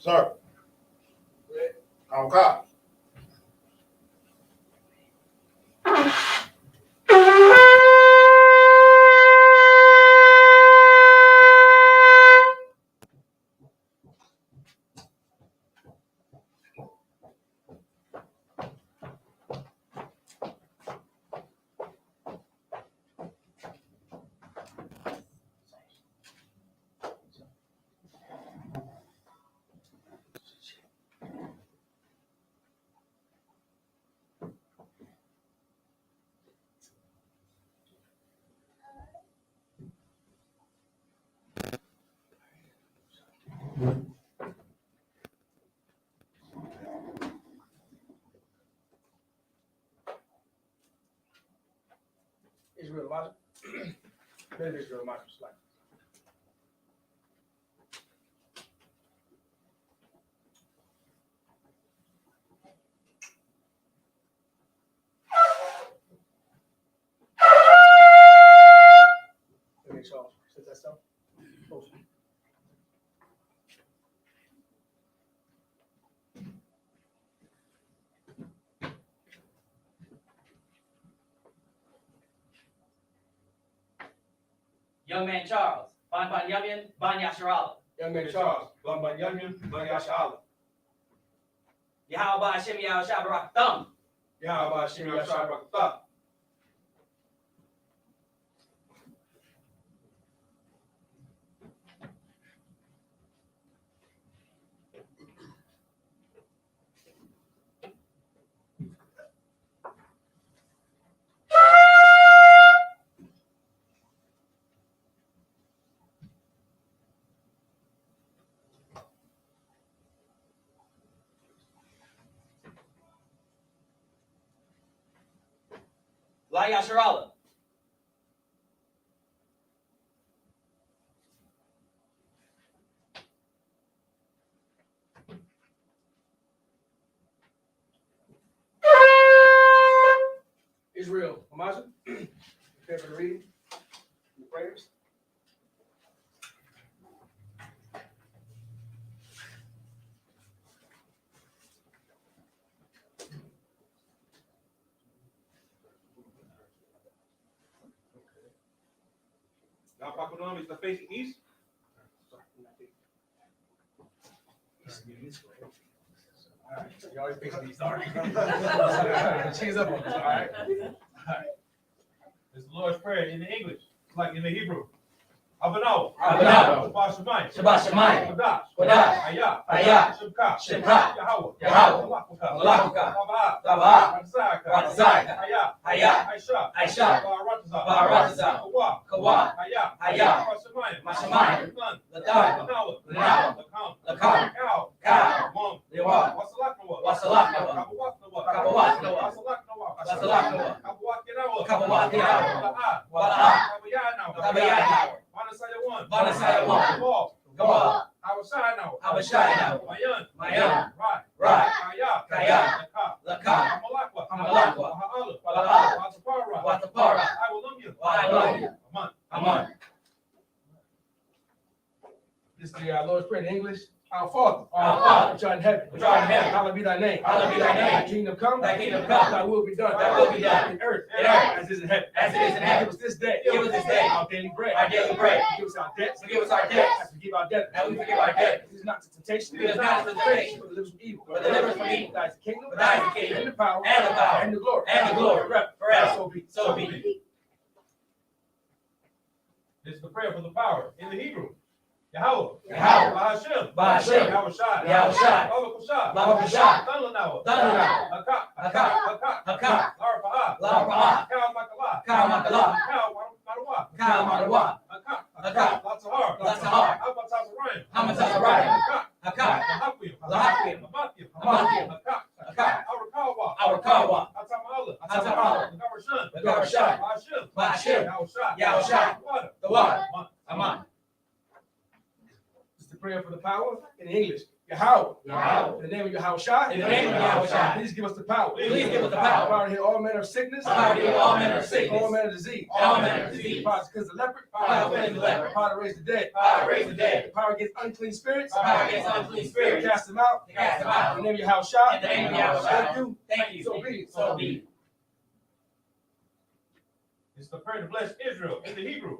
Sir. Okay. Israelite. Then Israelite. Okay, so since that's so. Young man Charles, Ban Yamin, Ban Yasharala. Young man Charles, Ban Yamin, Ban Yasharala. Yahweh Hashem Yahweh Shabbat Thumb. Yahweh Hashem Yahweh Shabbat. La Yasharala. Israel, Amazon. Prepare for the reading. The prayers. Now, Pakunam is the facing east. All right, you always fixing these. Sorry. Cheese up on this. All right. It's the Lord's Prayer in the English, like in the Hebrew. Abanaw. Abanaw. Shabbat Shemayim. Shabbat Shemayim. Kodash. Kodash. Ayah. Ayah. Shibka. Shibka. Yahweh. Yahweh. Malakuka. Malakuka. Tabah. Tabah. Ratzaka. Ratzaka. Ayah. Ayah. Aisha. Aisha. Baratza. Baratza. Kawa. Kawa. Ayah. Ayah. Mashamayim. Mashamayim. Latan. Latan. Lanawa. Lanawa. Lakam. Lakam. Cow. Cow. Mom. Lewa. Wasalaknawa. Wasalaknawa. Kabawaknawa. Kabawaknawa. Wasalaknawa. Wasalaknawa. Kabawakinawa. Kabawakinawa. Wala'a. Wala'a. Kabayanawa. Kabayanawa. Vanasaya 1. Vanasaya 1. Gabal. Gabal. Awashayanawa. Awashayanawa. Mayan. Mayan. Right. Right. Kaya. Kaya. Laka. Laka. Hamalakwa. Hamalakwa. Waha'ala. Waha'ala. Watapara. Watapara. I will love you. I will love you. Aman. Aman. This is the Lord's Prayer in English. Our Father, which art in heaven, hallowed be thy name. Hallowed be thy name. Thy kingdom come, Thy kingdom come. thy will be done. Thy will be done. In earth, as it is in heaven. As it is in heaven. Give us this day. Give us this day our daily bread. our daily bread. Give us our debts. Forgive us our debts. As we forgive our debtors. As we forgive our debtors. Lead us not to temptation. Lead us not into temptation. But deliver us from evil. But deliver us from evil. For thine is the kingdom. For thine is the kingdom. And the power. And the power. And the glory. And the glory. Forever. So be. So be. This is the prayer for the power in the Hebrew. Yahweh. Yahweh. Bahashem. Bahashem. Yahweh Shai. Yahweh Shai. Baba Kushai. Baba Kushai. Thundernawa. Thundernawa. Hakak. Hakak. Hakak. Hakak. Larafa'ah. Larafa'ah. Cow Makala. Cow Makala. Cow Marawa. Cow Marawa. Hakak. Hakak. Latzahar. Latzahar. Hamatazarayim. Hamatazarayim. Hakak. Hakak. Lahakwim. Lahakwim. Hamathim. Hamathim. Hakak. Hakak. Arakawa. Arakawa. Atamala. Atamala. Gabarshan. Gabarshan. Bahashem. Bahashem. Yahweh Shai. Yahweh Shai. Water. The water. Aman. Aman. This is the prayer for the power in English. Yahweh. Yahweh. In the name of Yahushua. In the name of Yahushua. Please give us the power. Please give us the power. Power to heal all manner of sickness. Power to heal all manner of sickness. All manner of disease. All manner of disease. Power to cleanse the leopard. Power to cleanse the leopard. Power to raise the dead. Power to raise the dead. Power against unclean spirits. Power against unclean spirits. Cast them out. To cast them out. In the name of Yahushua. In the name of Yahushua. Thank you. Thank you. So be it. So be it. It's the prayer to bless Israel in the Hebrew.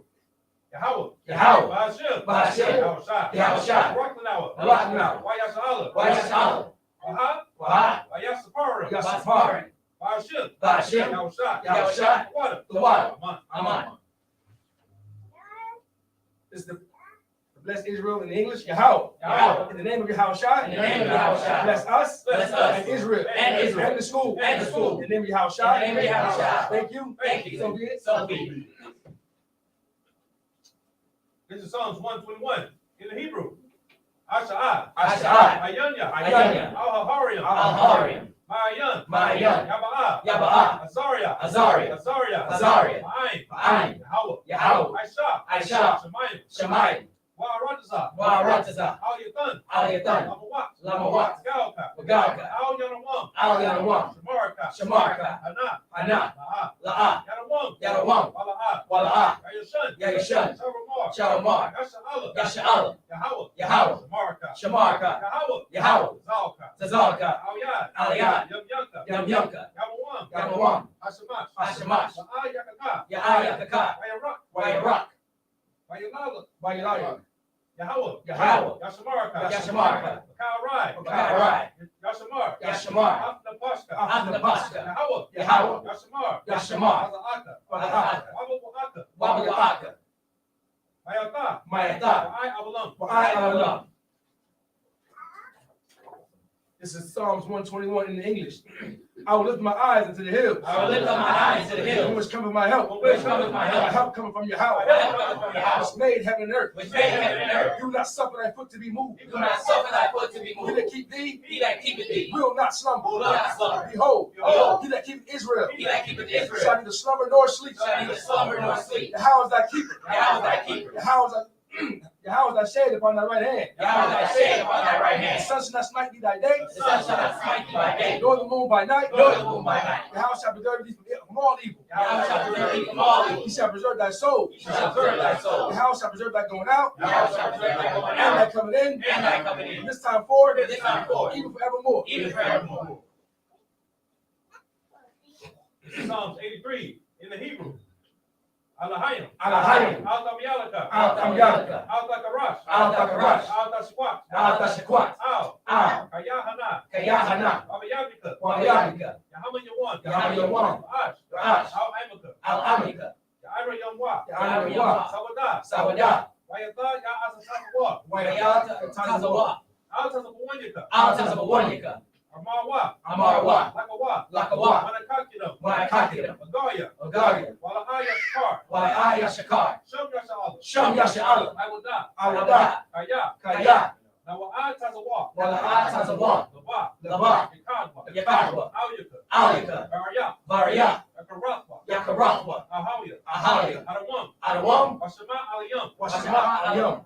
Yahweh. Yahweh. I.S.U.P.K. I.S.U.P.K. Yahushua. Barakalawa. Why I.S.U.P.K. Waha. Yasapar. I.S.U.P.K. I.S.U.P.K. Yahushua. The water. Aman. This is the bless Israel in English. Yahweh. Yahweh. In the name of Yahushua. In the name of Yahushua. Bless us. Bless us. And Israel. And Israel. And the school. And the school. In the name of Yahushua. In the name of Yahushua. Thank you. Thank you. So be it. So be it. This is Psalms 121 in the Hebrew. Asha'a. Asha'a. Ayanya. Ayanya. Al-Hahariam. Al-Hariam. Ma'ayan. Ma'ayan. Yaba'a. Yaba'a. Azaria. Azaria. Azaria. Azaria. Ma'ayin. Ma'ayin. Yahweh. Yahweh. Aisha. Aisha. Shemayim. Shemayim. Wa'arataza. Wa'arataza. Al-Yatan. Al-Yatan. Lamawat. Lamawat. Galka. Galka. Al-Yanawam. Al-Yanawam. Shamarka. Shamarka. Hana. Hana. La'a. La'a. Yanawam. Yanawam. Wala'a. Wala'a. Yayashan. Yayashan. Sharamar. Sharamar. Yasha'ala. Yasha'ala. Yahweh. Yahweh. Shamarka. Shamarka. Yahweh. Yahweh. Zalka. Zazalka. Al-Yad. Al-Yad. Yamyanka. Yamyanka. Yamawam. Yamawam. Hashamash. Hashamash. Yakaka. Ya'ayakaka. Wayarak. Wayarak. Wayalala. Bayalaya. Yahweh. Yahweh. Yashamarka. Yashamarka. Bakaurai. Bakaurai. Yashamar. Yashamar. Afnapashka. Afnapashka. Yahweh. Yahweh. Yashamar. Yashamar. Aza'aka. Aza'aka. Wabu'aka. Wabu'aka. Mayata. Mayata. Wa'ai Abalam. Wa'ai Abalam. This is Psalms 121 in the English. I will lift my eyes into the hills. I will lift up my eyes to the From hills. which cometh my help. From which cometh my help. My help coming from Yahweh. My help cometh from Yahweh. Which made heaven and earth. Which made heaven and earth. You will not suffer thy foot to be moved. Do not suffer thy foot to be He moved. that keep thee He that keepeth thee will not slumber. will not slumber. Behold, Behold, he that keepeth Israel he that keepeth shall Israel neither slumber nor sleep. shall neither slumber nor sleep. Yahweh is thy keeper. Yahweh is thy keeper. Yahweh is thy shade upon thy right hand. Yahweh is thy shade upon thy right The hand. sun shall not smite thee thy day, The sun shall not smite thee by day, nor the moon by night. nor the moon by night. Yahweh shall preserve thee from all evil. Yahweh shall preserve thee from all evil. He shall preserve thy soul. He shall preserve thy soul. Yahweh shall preserve thy going out Yahweh shall preserve thy going and thy out coming in. and thy coming From in. this time forward, From this time forward, even forevermore. even forevermore. This is Psalms 83 in the Hebrew. Alahayim. Alahayim. Al-Tamyalaka. Al-Tamyalaka. Al-Takarash. Al-Takarash. Al-Tashikwat. Al-Tashikwat. Al. Al. Yahanna. Yahanna. Wabayabika. Wabayabika. Yahaman Yahaman. Ash. Ash. Al-Amika. Al-Amika. Yaira Yamwa. Yamwa. Sawadah. Sawadah. Wayata Ya'asasawa. Wayata. Tazawa. Al-Tasabawanyika. Al-Tazabawanyika. Amarwa. Amarwa. Lakawa. Lakawa. Manakakidam. Manakakidam. Agaria. Agaria. Walahaya Shakar. I.S.U.P.K. Shum Yasha'ala. Sham Yasha'ala. Awada. Awada. Kaya. Kaya. Nawa'a Tazawa. Wala'a Tazawa. Laba. Laba. Yakadwa. Yakadwa. Awyaka. Alika. Varya. Varya. Akaratwa. Yakarahwa. Ahawya. Ahawya. Adawam. Adawam. Washama Aliyam. Washama Aliyam.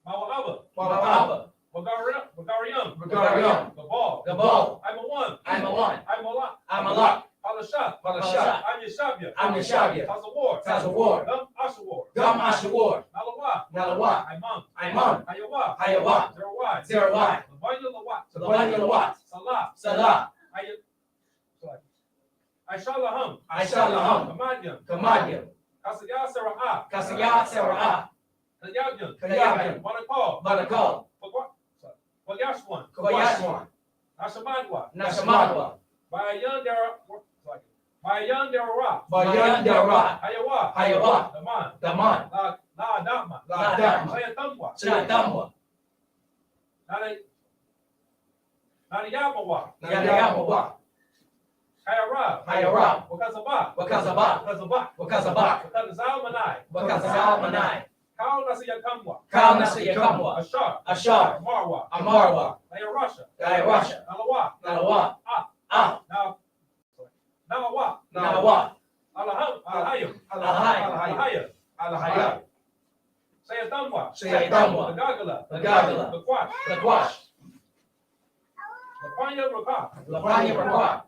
Mawa'aba. Wababa. Wagariyam. Wagariyam. Gabal. Gabal. I'm a one. I'm a one. I'm a lot. I'm a lot. Alashah. Alashah. I'm Yeshabya. I'm Yeshabya. Tazawar. Tazawar. Gum Ashawar. Gum Ashawar. Nalawa. Nalawa. Imam. Imam. Hayawa. Hayawa. Zerawai. Zerawai. Labanya Lawat. Labanya Lawat. Salah. Salah. Aishalaham. Aishalaham. Kamadyam. Kamadyam. Kasaya Sarah. Kasaya Sarah. Kayadyam. Kayadyam. Manakal. Manakal. Walyashwan. Koyashwan. Nashamadwa. Nashamadwa. Bayan Dara. Bayan Dara. Bayan Dara. Hayawa. Hayawa. Daman. Daman. La Dama. La Dama. Sayatamwa. Sayatamwa. Naniyamawa. Yanayamawa. Hayarab. Hayarab. Wakazaba. Wakazaba. Wakazaba. Wakazaba. Wakazalmanai. Wakazalmanai. Kau Nasiyakamwa. Kau Nasiyakamwa. Ashar. Ashar. Marwa. Amarwa. Hayarasha. Hayarasha. Nalawa. Nalawa. Ah. Nawawa. Nawa. Alahayim. Alahayim. Alahaya. Alahaya. Say a Dunwa. Say a Dunwa. The Gagala. The Gagala. The Quash. The Quash. The Panya Raka. The Panya Rakwa.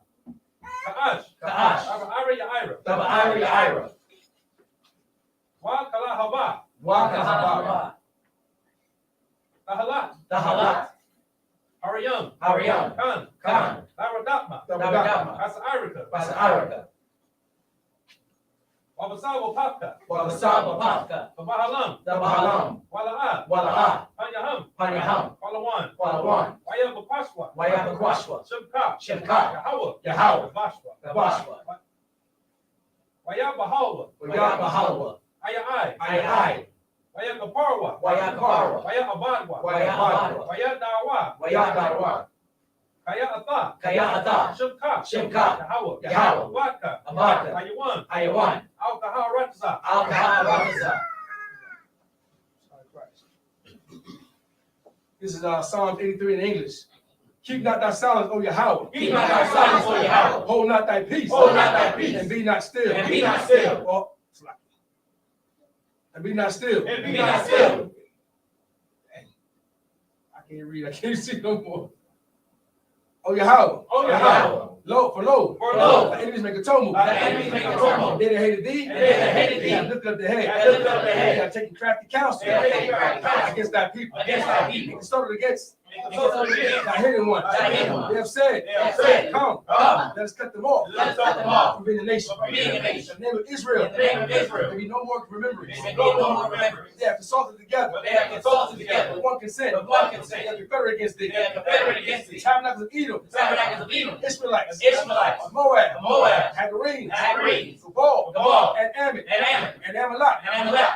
Ka'ash. Ka'ash. Aba Ira Yaira. The Ira Ira. Wa Kala Haba. Wakahaba. The Halat. The Halat. Hariyam. Hariyam. Khan. Khan. Laradapma. The Radama. Asa Irika. Basa Araka. Wabasawa Papka. Wabasaba Papka. The Bahalam. The Bahalam. Wala'a. Wala'a. Panyaham. Panyaham. Palawan. Walawan. Wayabapashwa. Wayabakwashwa. Shibka. Shibka. Yahweh. Yahweh. Bashwa. The Bashwa. Wayabahawa. Wayabahalwa. Ayai. Ayai. Wayakaparwa. Wayaparwa. Wayabadwa. Wayabadwa. Wayadawa. Wayadarwa. Kaya'ata. Kaya'ata. Shibka. Shibka. Yahweh. Yahweh. Watka. Abaka. Ayawan. Ayawan. Alkaharatza. Alkaharatza. This is Psalm 83 in English. Keep not thy silence, O Yahweh. Keep not thy silence, O Yahweh. Hold not thy peace. Hold not thy peace. And be not still. And be not still. Or, and be not still. And be not still. I can't read. I can't see no more. O Yahweh. O Yahweh. Lo, for lo. For lo. Thy enemies make a tumult. Thy enemies make a tumult. They that hated thee. And they that hated thee. Have lifted up their head. Have lifted up their head. They have taken crafty counsel. They have taken crafty counsel. Against thy people. Against thy people. Consulted against Thy thy hidden ones. Thy hidden ones. They have said, They have said, Come, Come. let us cut them off. Let us cut them off. From being a nation. From being a nation. In the name of Israel. In the name of Israel. There be no more remembrance. There be no more remembrance. They have consulted together. But they have consulted together. With one consent. With one consent. They have confederate against thee. They have confederate against The thee. tabernacles of Edom. The tabernacles of Edom. Israelites. Israelites. Moab. Moab. Hagarenes. Hagarenes. Gabal. Gabal. And Ammon. And Ammon. And Amalek. And Amalek.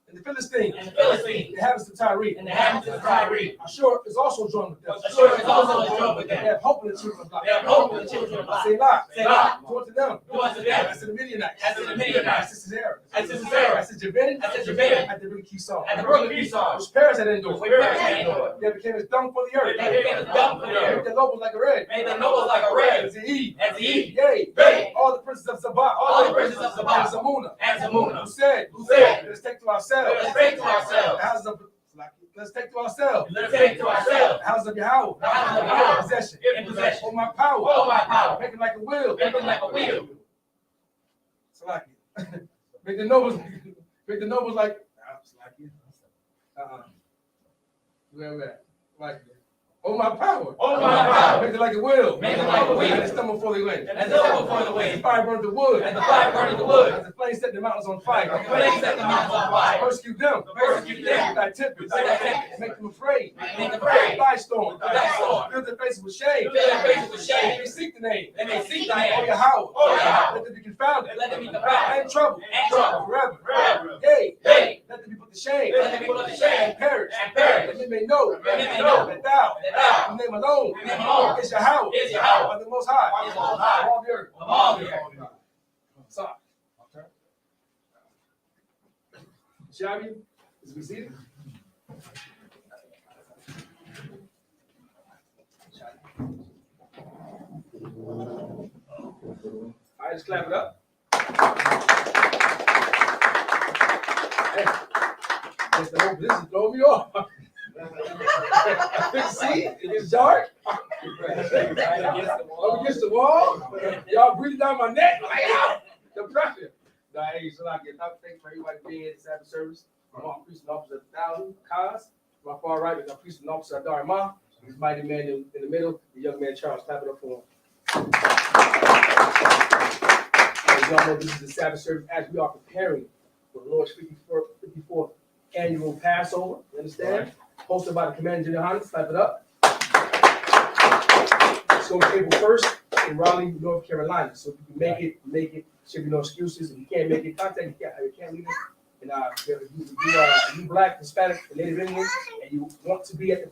And the Philistines. And the Philistines. The inhabitants of Tyre. And the inhabitants of Tyre. Ashur is also joined with them. Ashur is also joined with They them. have hope in the children of God. They have hope in the children of God. Selah. Selah. Do unto them. Do unto them. As to the Midianites. As to the Midianites. As to Sisera. As to Sisera. As to Jabin. As to Jabin. At the brook Kishon. At the brook of Esau. Which Paris had endured. Which Paris had endured. They became as dung for the earth. They became as dung for the earth. Made their nobles like a red. Made the nobles like a red. As the Eve. As the Eve. Yea. Yea. All the princes of Sabbath. All the princes of Sabbath. And Zamuna. And Zamuna. Who said. Who said. Let us take to ourselves. Let us take to ourselves. The houses of Let's take to ourselves. Let us take to ourselves. The house of Yahweh. The house of Yahweh. In possession. In possession. Hold my power. Hold my power. Make it like a wheel. Make it like a wheel. Salaki. Make the nobles like. Salaki. Where we at? Like. Hold my power. Hold my power. Make it like a wheel. Make it like a wheel. And stumble before they win. And stumble before the wind. The fire burned the wood. And the fire burned the wood. As the flames set the mountains on fire. The flames set the mountains on fire. Persecute them. Persecute them. With thy tempest. With thy tempest. Make them afraid. Make them afraid. Thy storm. With thy storm. Fill their faces with shame. Fill their faces with shame. They may seek the name. They may seek thy Oh name. Yahweh. Oh Yahweh. Let them be confounded. Let them be confounded. And trouble. And trouble. Forever. Forever. Yea. Yea. Let them be put to shame. Let them be put to shame. And perish. And perish. That they may know. That they may know. That thou. That thou. Your name alone. Your name alone. Is Yahweh. Is Yahweh. Are the most high. Is the Most High. Of all the earth. Of all the earth. Sorry. Shabby, is we seated? All right, just clap it up. Hey, it's the whole position throwing me off. See, it's dark. I'm against the wall. Y'all breathing down my neck. The pressure. Nah, hey, so I get enough thanks for everybody being at the Sabbath service. I'm our priest and officer of 1,000 Kaz. My far right is our priest and officer of Darima. This mighty man in the middle, the young man Charles. Clap it up for him. As y'all know, this is the Sabbath service as we are preparing for the Lord's 54th annual Passover. You understand? Hosted by the Commander Yahanna. Clap it up. It's going to be April 1st in Raleigh, North Carolina. So if you can make it. Should be no excuses. If you can't make it, contact your camp leader. And if you Black, Hispanic, and Native Indian, and you want to be at the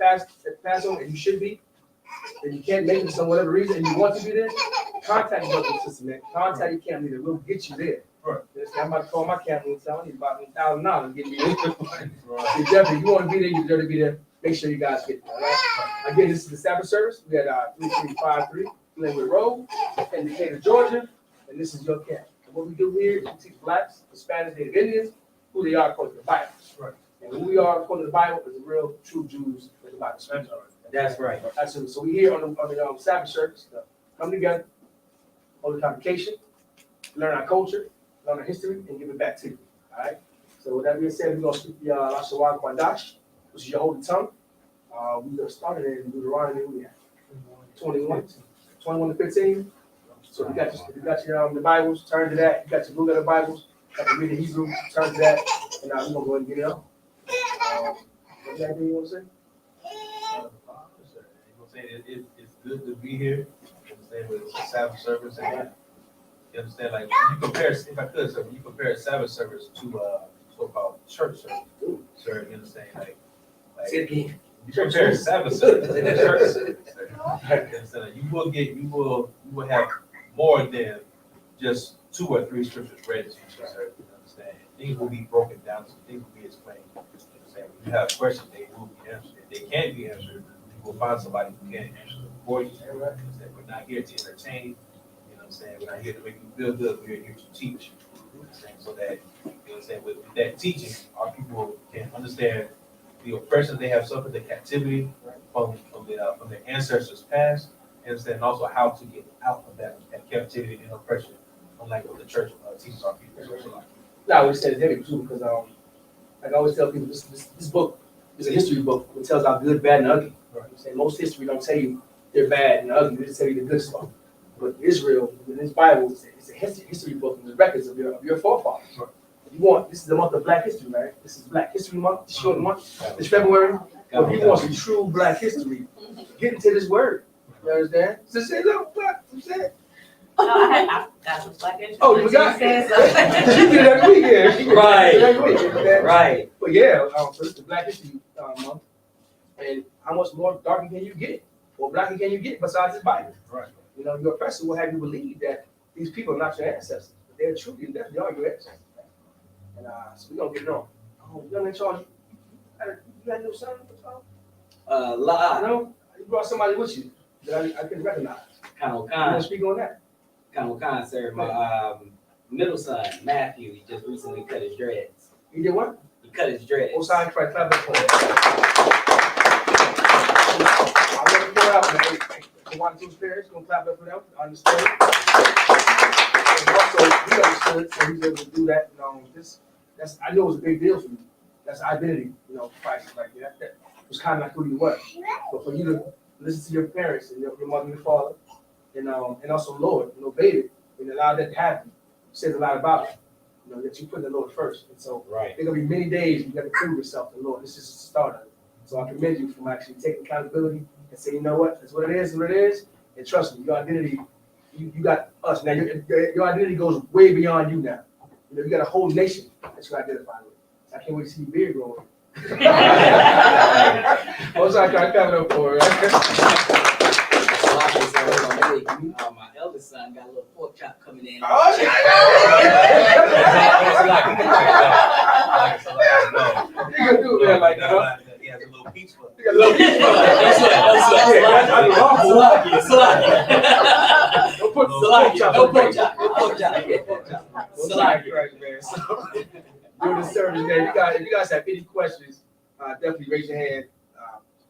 Passover, and you should be, and you can't make it for some whatever reason, and you want to be there, contact your brother and sister, man. Contact your camp leader. We'll get you there. Right. I'm about to call my camp leader and tell him about $1,000 getting me there. Right. If you want to be there, you deserve to be there. Make sure you guys get there. All right? Again, this is the Sabbath service. We had 3353 Glenwood Road in Decatur, Georgia. And this is your camp. And what we do here is we teach Blacks, Hispanics, Native Indians, who they are according to the Bible. Right. And who we are according to the Bible is the real, true Jews of the Bible. That's right. Absolutely. So we here on the Sabbath service to come together, hold a convocation, learn our culture, learn our history, and give it back to you. All right? So with that being said, we're going to speak the Lashawan Kwadash, which is your holy tongue. We're going to start it in Deuteronomy, we have 21 to 15. So if you got your the Bibles, turn to that. You got your blue letter Bibles, got to read the Hebrew, turn to that, and we're going to go ahead and get it on. What's anything you want to say? It's good to be here. You understand with the Sabbath service, and you understand like when you compare, if I could, so when you compare a Sabbath service to so-called church service, sir, you understand like Say it again. you compare Sabbath service to the church service, you understand, you will have more than just 2 or 3 scriptures read to you, sir. You understand? Things will be broken down, so things will be explained. You understand? When you have questions, they will be answered. If they can't be answered, you will find somebody who can answer them for you. You understand? We're not here to entertain. You know what I'm saying? We're not here to make you feel good. We're here to teach. You know what I'm saying? So that, you know what I'm saying, with that teaching, our people can understand the oppression they have suffered, the captivity from their ancestors past, and understand also how to get out of that captivity and oppression, unlike what the church teaches our people. No, I would say it every too, because like I always tell people, this book is a history book. It tells our good, bad, and ugly. Right. I'm saying most history don't tell you they're bad and ugly. They just tell you the good stuff. But Israel, in this Bible, it's a history book and the records of your forefathers. Right. If you want, this is the month of Black History, man. This is Black History Month. It's short month. It's February. But if you want some true Black history, get into this word. You understand? Just say, look, Black. You said. I got some Black history. Oh, you got it. She get it every weekend. Right. Right. But yeah, so this is the Black History Month. And how much more darker can you get? Or blacker can you get besides this Bible? Right. You know, your oppressor will have you believe that these people are not your ancestors, but they're truly and definitely are your ancestors. And so we're gonna get it on. Oh, young in charge, you got no son? La. No, you brought somebody with you that I couldn't recognize. You want to speak on that? Kind, sir. My middle son, Matthew, he just recently cut his dreads. He did what? He cut his dreads. Oh, sorry, clap that for him. I want to pour out, man. The one, two spirits, gonna clap that for them. I understand. And also, he understood, so he's able to do that. You know, that's I know it was a big deal for you. That's identity, you know, Christ. Like that was kind of like who you were. But for you to listen to your parents and your mother and your father, and also Lord, and obey it, and allow that to happen, says a lot about you. You know, that you put the Lord first. And so right. There's gonna be many days you got to prove yourself to the Lord. This is the start of it. So I commend you from actually taking accountability and say, you know what, that's what it is, and trust me, your identity, you got us. Now your identity goes way beyond you now. You know, you got a whole nation that you identify with. So I can't wait to see your beard growing. What's I coming up for, right? My eldest son got a little pork chop coming in. Oh, yeah. You can do it like that, huh? He has a little peach foot. You got a little piece of During the service, man, if you guys have any questions, definitely raise your hand.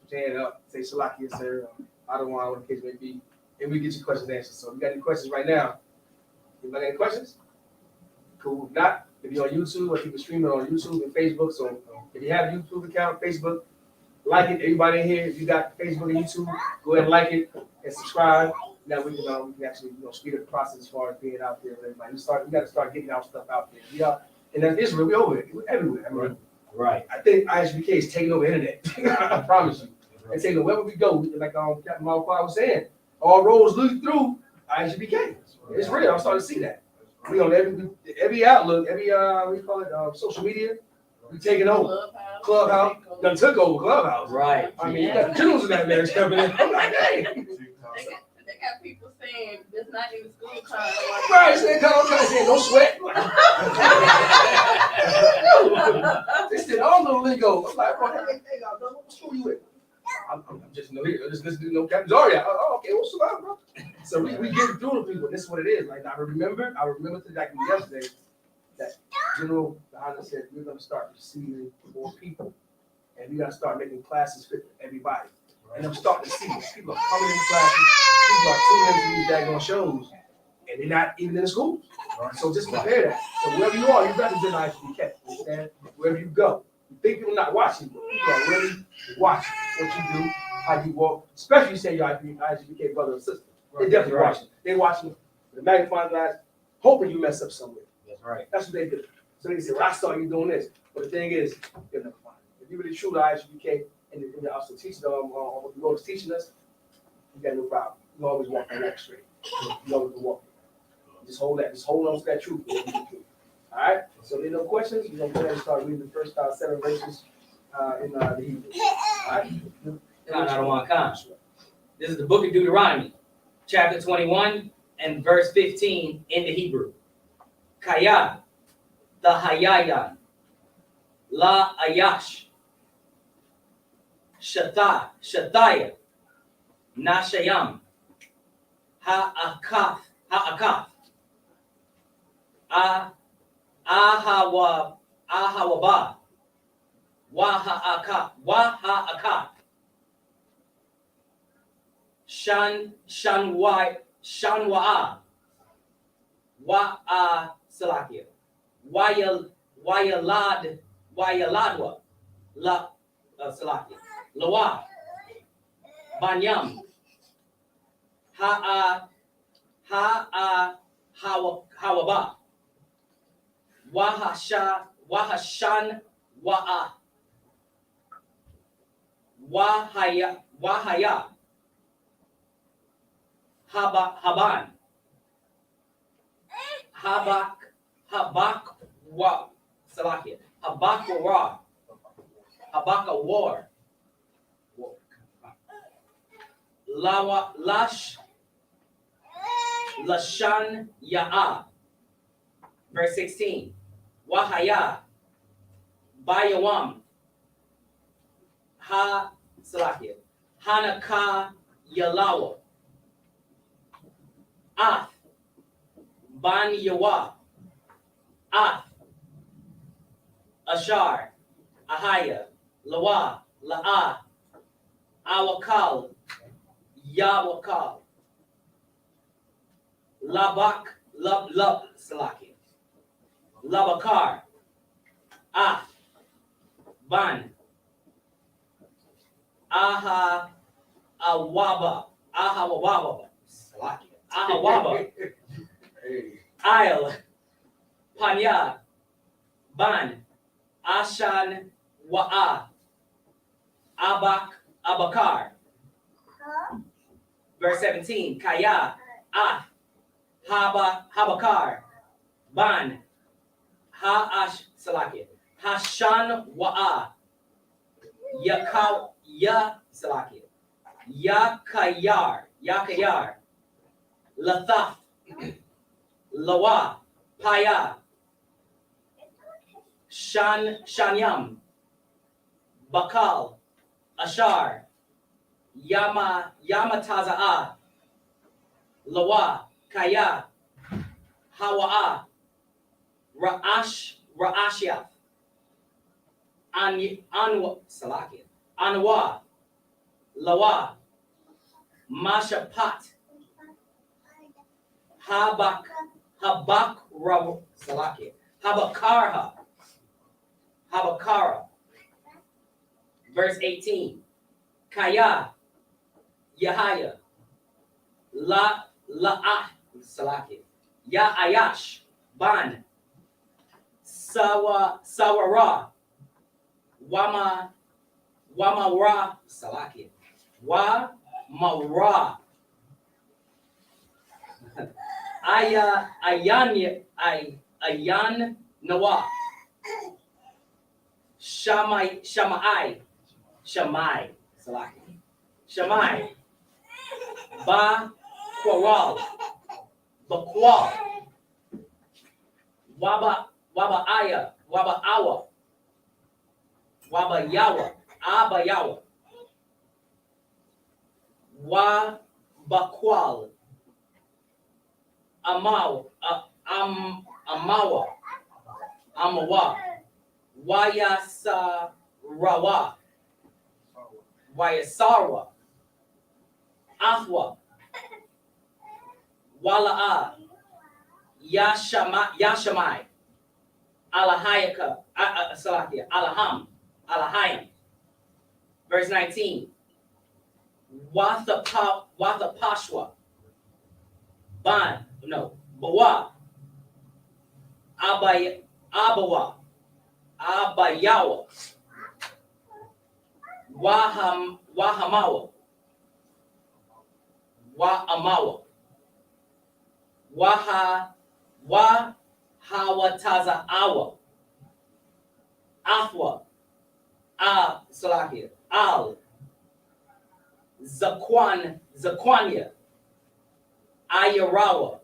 Put your hand up. Say Shalakia, sir. I don't want what the case may be. And we get your questions answered. So if you got any questions right now, anybody got any questions? Cool. If not, if you're on YouTube or people streaming on YouTube and Facebook, so if you have a YouTube account, Facebook, like it. Everybody in here, if you got Facebook and YouTube, go ahead and like it and subscribe. Now we can actually speed up the process as far as being out there with everybody. We got to start getting our stuff out there. We are, and that's Israel. We over it. We're everywhere. I mean, right. I think I.S.U.P.K is taking over the internet. I promise you. They say wherever we go, like Captain Malcolm was saying, all roads lead through I.S.U.P.K. It's real. I'm starting to see that. We on every outlook, every we call it social media. We taking over. Clubhouse done took over Clubhouse. Right. I mean, you got the Jews in that marriage coming in. I'm like, hey. They got people saying it's not even school time. Right, saying don't sweat. They said all the lingo. I'm like, what school you with? I'm just here. Just listening to Captain Zarya. Oh, okay, what's up, bro? So we get through to people. This is what it is. Like I remember to like yesterday that General Yahanna said, we're gonna start receiving more people. And we gotta start making classes fit for everybody. And I'm starting to see this. People are coming in classes, people are tuning into these daggone shows, and they're not even in the schools. So just prepare that. So wherever you are, you represent I.S.U.P.K. Understand? Wherever you go. You think people are not watching, but people are really watching what you do, how you walk, especially you say you're I.S.U.P.K. brother or sister. They're definitely Right. watching. They're watching the magnifying glass, hoping you mess up somewhere. That's right. That's what they do. So they say, well, I saw you doing this. But the thing is, you're never find it. If you really true to I.S.U.P.K. and you're also teaching them what the Lord is teaching us, you got no problem. You always walk that walk straight. You always walk. Just hold that. Just hold on to that truth. All right? So there are no questions. We're going to go ahead and start reading the first 7 verses in the Hebrew. All right? I don't want to come. This is the book of Deuteronomy, chapter 21 and verse 15 in the Hebrew. Kaya, the Hayayan, La Ayash, Shataya, Nashayam, Ha'akaf, Ahawaba, Waha'akaf, Shanwa'a, Salakia, Wayaladwa, Salakia, Lawa, Banyam, Hawaba, Wahashan Wa'a, Wahaya, Haban, Habak wa Salakia, Habaka war, Lashan Ya'a, verse 16, Wahaya, Bayawam, Salakia, Hanaka Yalawa, Ban Yawa, Ashar, Ahaya, Lawa, La'a, Awakal, Yawakal, Labak, Salakia, Labakar, Ban, Ahawaba, Salakia, Ahawaba, Isle, Panya, Ban, Ashan, Wa'a, Abakar. Verse 17, Kaya, Habakar, Ban, Salakia, Hashan Wa'a, Salakia, Yakayar, Lathaf, Lawa, Paya, Shanyam, Bakal, Ashar, Yamataza'a, Lawa, Kaya, Hawa'a, Ra'ashia, Salakia, Anwa, Lawa, Mashapat, Salakia, Habakara, verse 18, Kaya, Yahaya, Salakia, Ayash, Ban, Sawara, Wamara, Salakia, Wamara, Ayan Nawa, Shammai, Salakia, Shammai, Bakwal, Waba'aya, Waba'awa, Abayawa, Wabakwal, Amawa, Amawa, Wayasarawa, Wayasarwa, Ahwa, Wala'a, Yashamai, Alahayaka, Salakia, Alaham, Alahayam. Verse 19. Wathapashwa, Ban, no, Bawa, Abawa, Abayawa, Wahamawa, Wahamawa, Wahawataza Awa, Afwa, Salakia, Al, Zaquania, Ayarawa,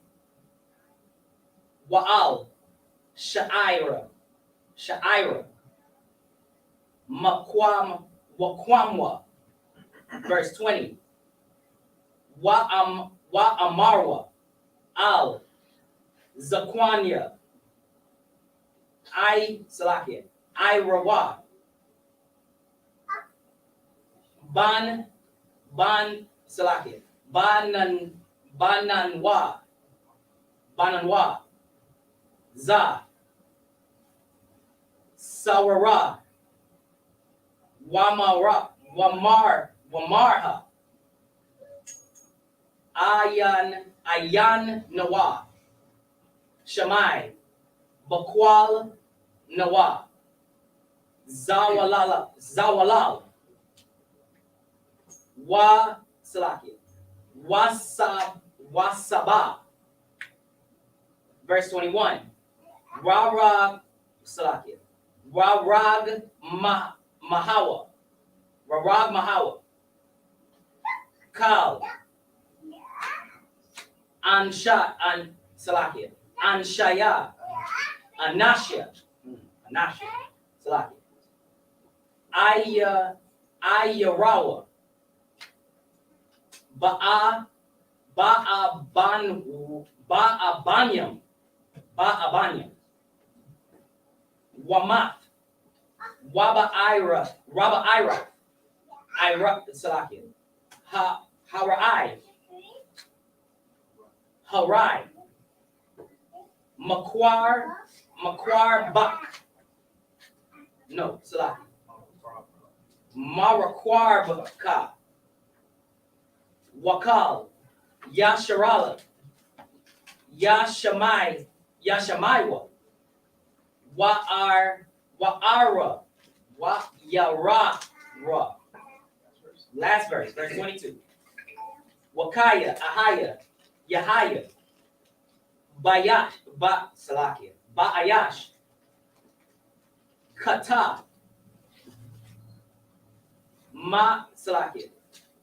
Wa'al, Sha'ira, Wakwamwa, verse 20, Wa'amarwa, Al, Zaquania, Irawa, Salakia, Bananwa, Za, Sawara, Wamarha, Ayan Nawa, Shamai, Bakwal Nawa, Zawalal, Wasaba, verse 21, Rarag Mahawa, Kal, Anshaya, Anashia, Salakia, Ayarawa, Ba'abanyam, Wamath, Rabba Ira, Salakia, Harai, Makwar Bak, no, Salakia, Marakwar Baka, Wakal, Yasharala, Yashamaiwa, Wa'ara, Wa'yara. Last verse, verse 22. Wakaya, Ahaya, Yahaya, Ba'ayash, Kata,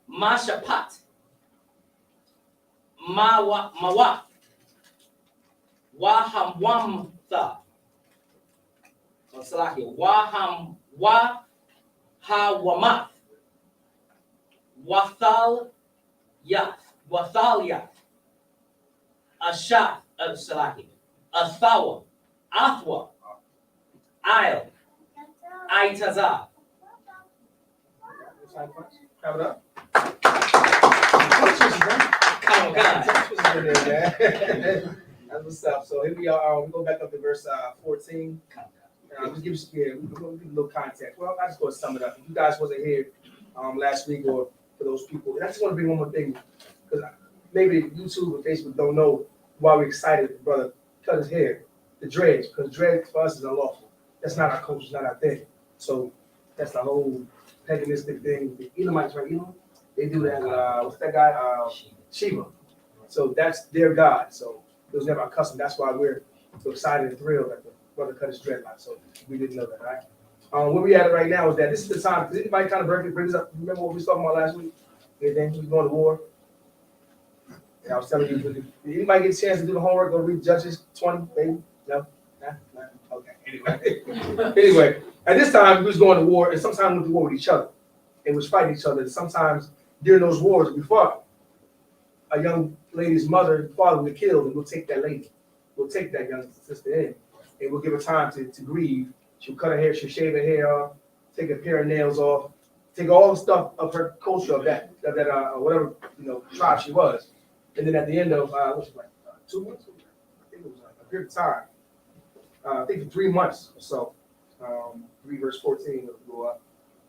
Mashapat, Mawa, Wahamwamtha, Wahawamath, Wathalyath, Ashath, Athawa, Athwa, Il, Itazah. Have it up. Come on, God. That's what's up. So here we are. We go back up to verse 14. Just give us we'll give a little context. Well, I just going to sum it up. If you guys wasn't here last week, or for those people, and I just want to bring one more thing, because maybe YouTube and Facebook don't know why we're excited, brother, cut his hair, the dreads, because dreads for us is unlawful. That's not our culture, it's not our thing. So that's the whole paganistic thing. The Edomites, right? They do that. What's that guy? Shiva. So that's their god. So it was never our custom. That's why we're so excited and thrilled that the brother cut his dreadlock. So we didn't know that, right? Where we at right now is that this is the time. Does anybody kind of brings up? Remember what we was talking about last week? Anything? We was going to war. And I was telling you, did anybody get a chance to do the homework? Go read Judges 20, maybe? No? Nah? Okay. Anyway, at this time we was going to war, and sometimes we went to war with each other. And was fighting each other. And sometimes during those wars we fought, a young lady's mother and father would kill, and we'll take that lady. We'll take that young sister in. and we'll give her time to grieve. She'll cut her hair, she'll shave her hair off, take a pair of nails off, take all the stuff of her culture of that whatever tribe she was, and then at the end of what's it like 2 months? I think it was like a period of time. I think for 3 months or so. 3 verse 14 will go up.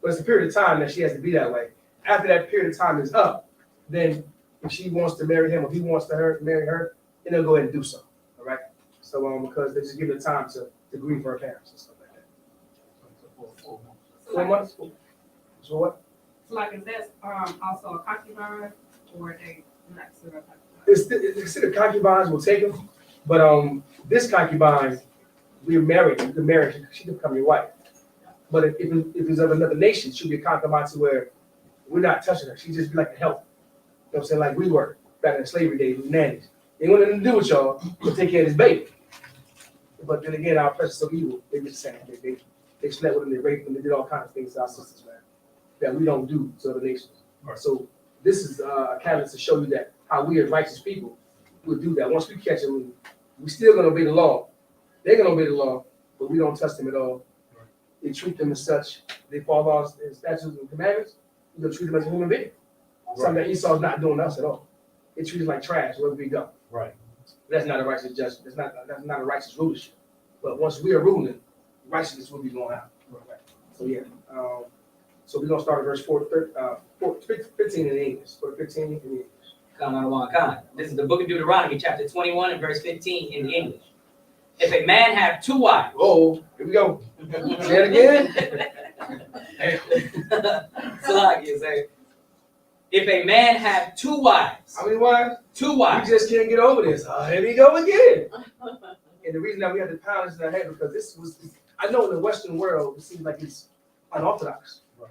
But it's a period of time that she has to be that way. After that period of time is up, then if she wants to marry him, or he wants to marry her, then they'll go ahead and do so. All right. So because they just give her time to grieve for her parents and stuff like that. 4 months. So what? So like, is that also a concubine, or they not considered a concubine? It's considered concubines will take them, but this concubine, we're married. You can marry her. She can become your wife. But if it's of another nation, she'll be a concubine to where we're not touching her. She just be like a help. You know what I'm saying? Like we were back in slavery days with nannies. They want nothing to do with y'all, but take care of this baby. But then again, our oppressors so evil. They just saying they slept with them, they raped them, they did all kinds of things to our sisters, man, that we don't do to other nations. Right. So this is a catalyst to show you that how we as righteous people will do that. Once we catch them, we still gonna obey the law. They're gonna obey the law, but we don't touch them at all. Right. They treat them as such. They follow our statutes and commandments. We gonna treat them as a human being. Something that Esau's not doing to us at all. They treat us like trash wherever we go. Right. That's not a righteous judgment. That's not a righteous rulership. But once we are ruling, righteousness will be going out. Right. So yeah. So we're gonna start at verse 15 in English. 15 in English. This is the book of Deuteronomy, chapter 21 and verse 15 in the English. If a man have 2 wives. Oh, here we go. Say it again. Salaki, say, if a man have 2 wives. How many wives? 2 wives. We just can't get over this. Here we go again. And the reason that we have to pound this in our head because this was, I know in the Western world, it seems like it's unorthodox. Right.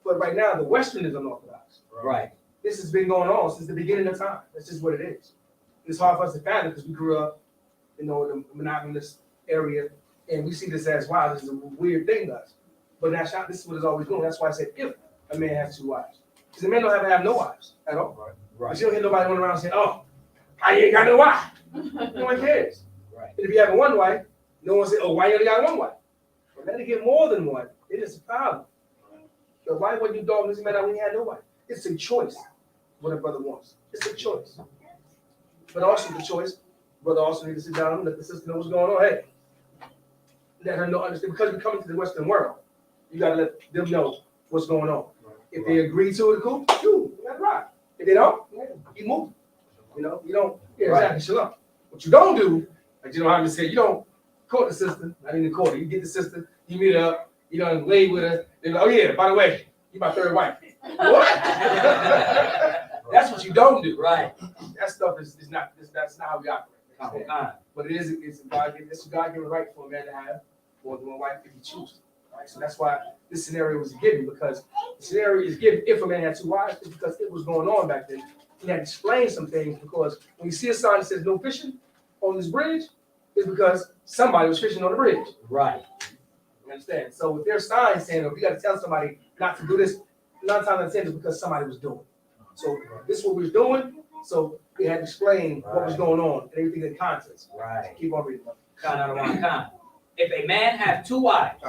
But right now, the Western is unorthodox. Right. This has been going on since the beginning of time. That's just what it is. It's hard for us to fathom because we grew up, in a monogamous area, and we see this as, wow, this is a weird thing to us. But that's not, this is what it's always doing. That's why I said if a man has 2 wives. Because a man don't have no wives at all. Right. But you don't hear nobody going around saying, oh, I ain't got no wife. No one cares. Right. And if you have 1 wife, no one say, oh, why you only got 1 wife? But then to get more than 1, it is a problem. So why wouldn't you dog this man out when he had no wife? It's a choice what a brother wants. It's a choice. But also the choice, brother also needs to sit down and let the sister know what's going on. Hey, let her know, understand, because we're coming to the Western world, you gotta let them know what's going on. If they agree to it, cool, you gotta ride. If they don't, you move. You don't, exactly, shalom. What you don't do, like how to say, you don't court the sister, not even court her. You get the sister, you meet her up, you don't lay with her. They're like, oh yeah, by the way, you my 3rd wife. What? That's what you don't do. Right. That stuff is not, that's not how we operate. But it's a God-given right for a man to have more than 1 wife if he chooses. Right? So that's why this scenario was given, because the scenario is given if a man had 2 wives, it's because it was going on back then. He had to explain some things, because when you see a sign that says no fishing on this bridge, it's because somebody was fishing on the bridge. Right. You understand? So with their sign saying, if you got to tell somebody not to do this, 9 times out of 10 is because somebody was doing it. So this is what we was doing. So we had to explain what was going on and everything in context. Right. Keep on reading. If a man have 2 wives,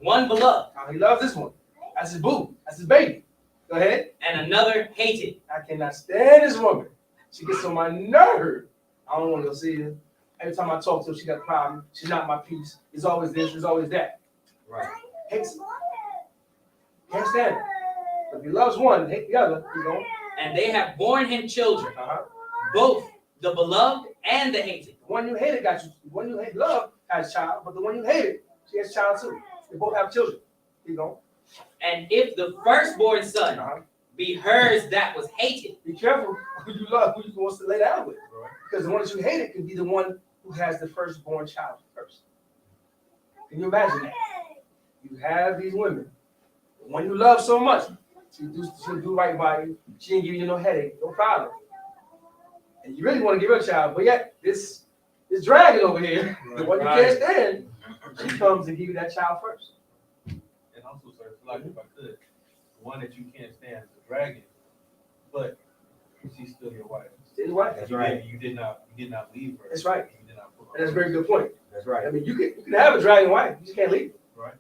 1 beloved, He loves this one. That's his boo. That's his baby. Go ahead. and another hated. I cannot stand this woman. She gets on my nerve. I don't want to go see her. Every time I talk to her, she got a problem. She's not my peace. It's always this. It's always that. Right. Hates it. Can't stand it. But if he loves one, hate the other, you know. And they have borne him children, Uh-huh. both the beloved and the hated. The one you hated got you. The one you hate love has a child, but the one you hated, she has a child too. They both have children. You know. And if the firstborn son Uh-huh. be hers that was hated, Be careful who you love, who you wants to lay down with. Right. Because the one that you hated could be the one who has the firstborn child first. Can you imagine that? You have these women, the one you love so much, she'll do right by you. She ain't giving you no headache, no problem. And you really want to give her a child, but yet this dragon over here, the one you can't stand, she comes and give you that child first. And also, sir, like if I could, the one that you can't stand is the dragon, but she's still your wife. She's your wife. That's You right. You did not leave her. That's right. You did not put And that's a very good point. That's right. I mean, you can have a dragon wife, you just can't leave. Right.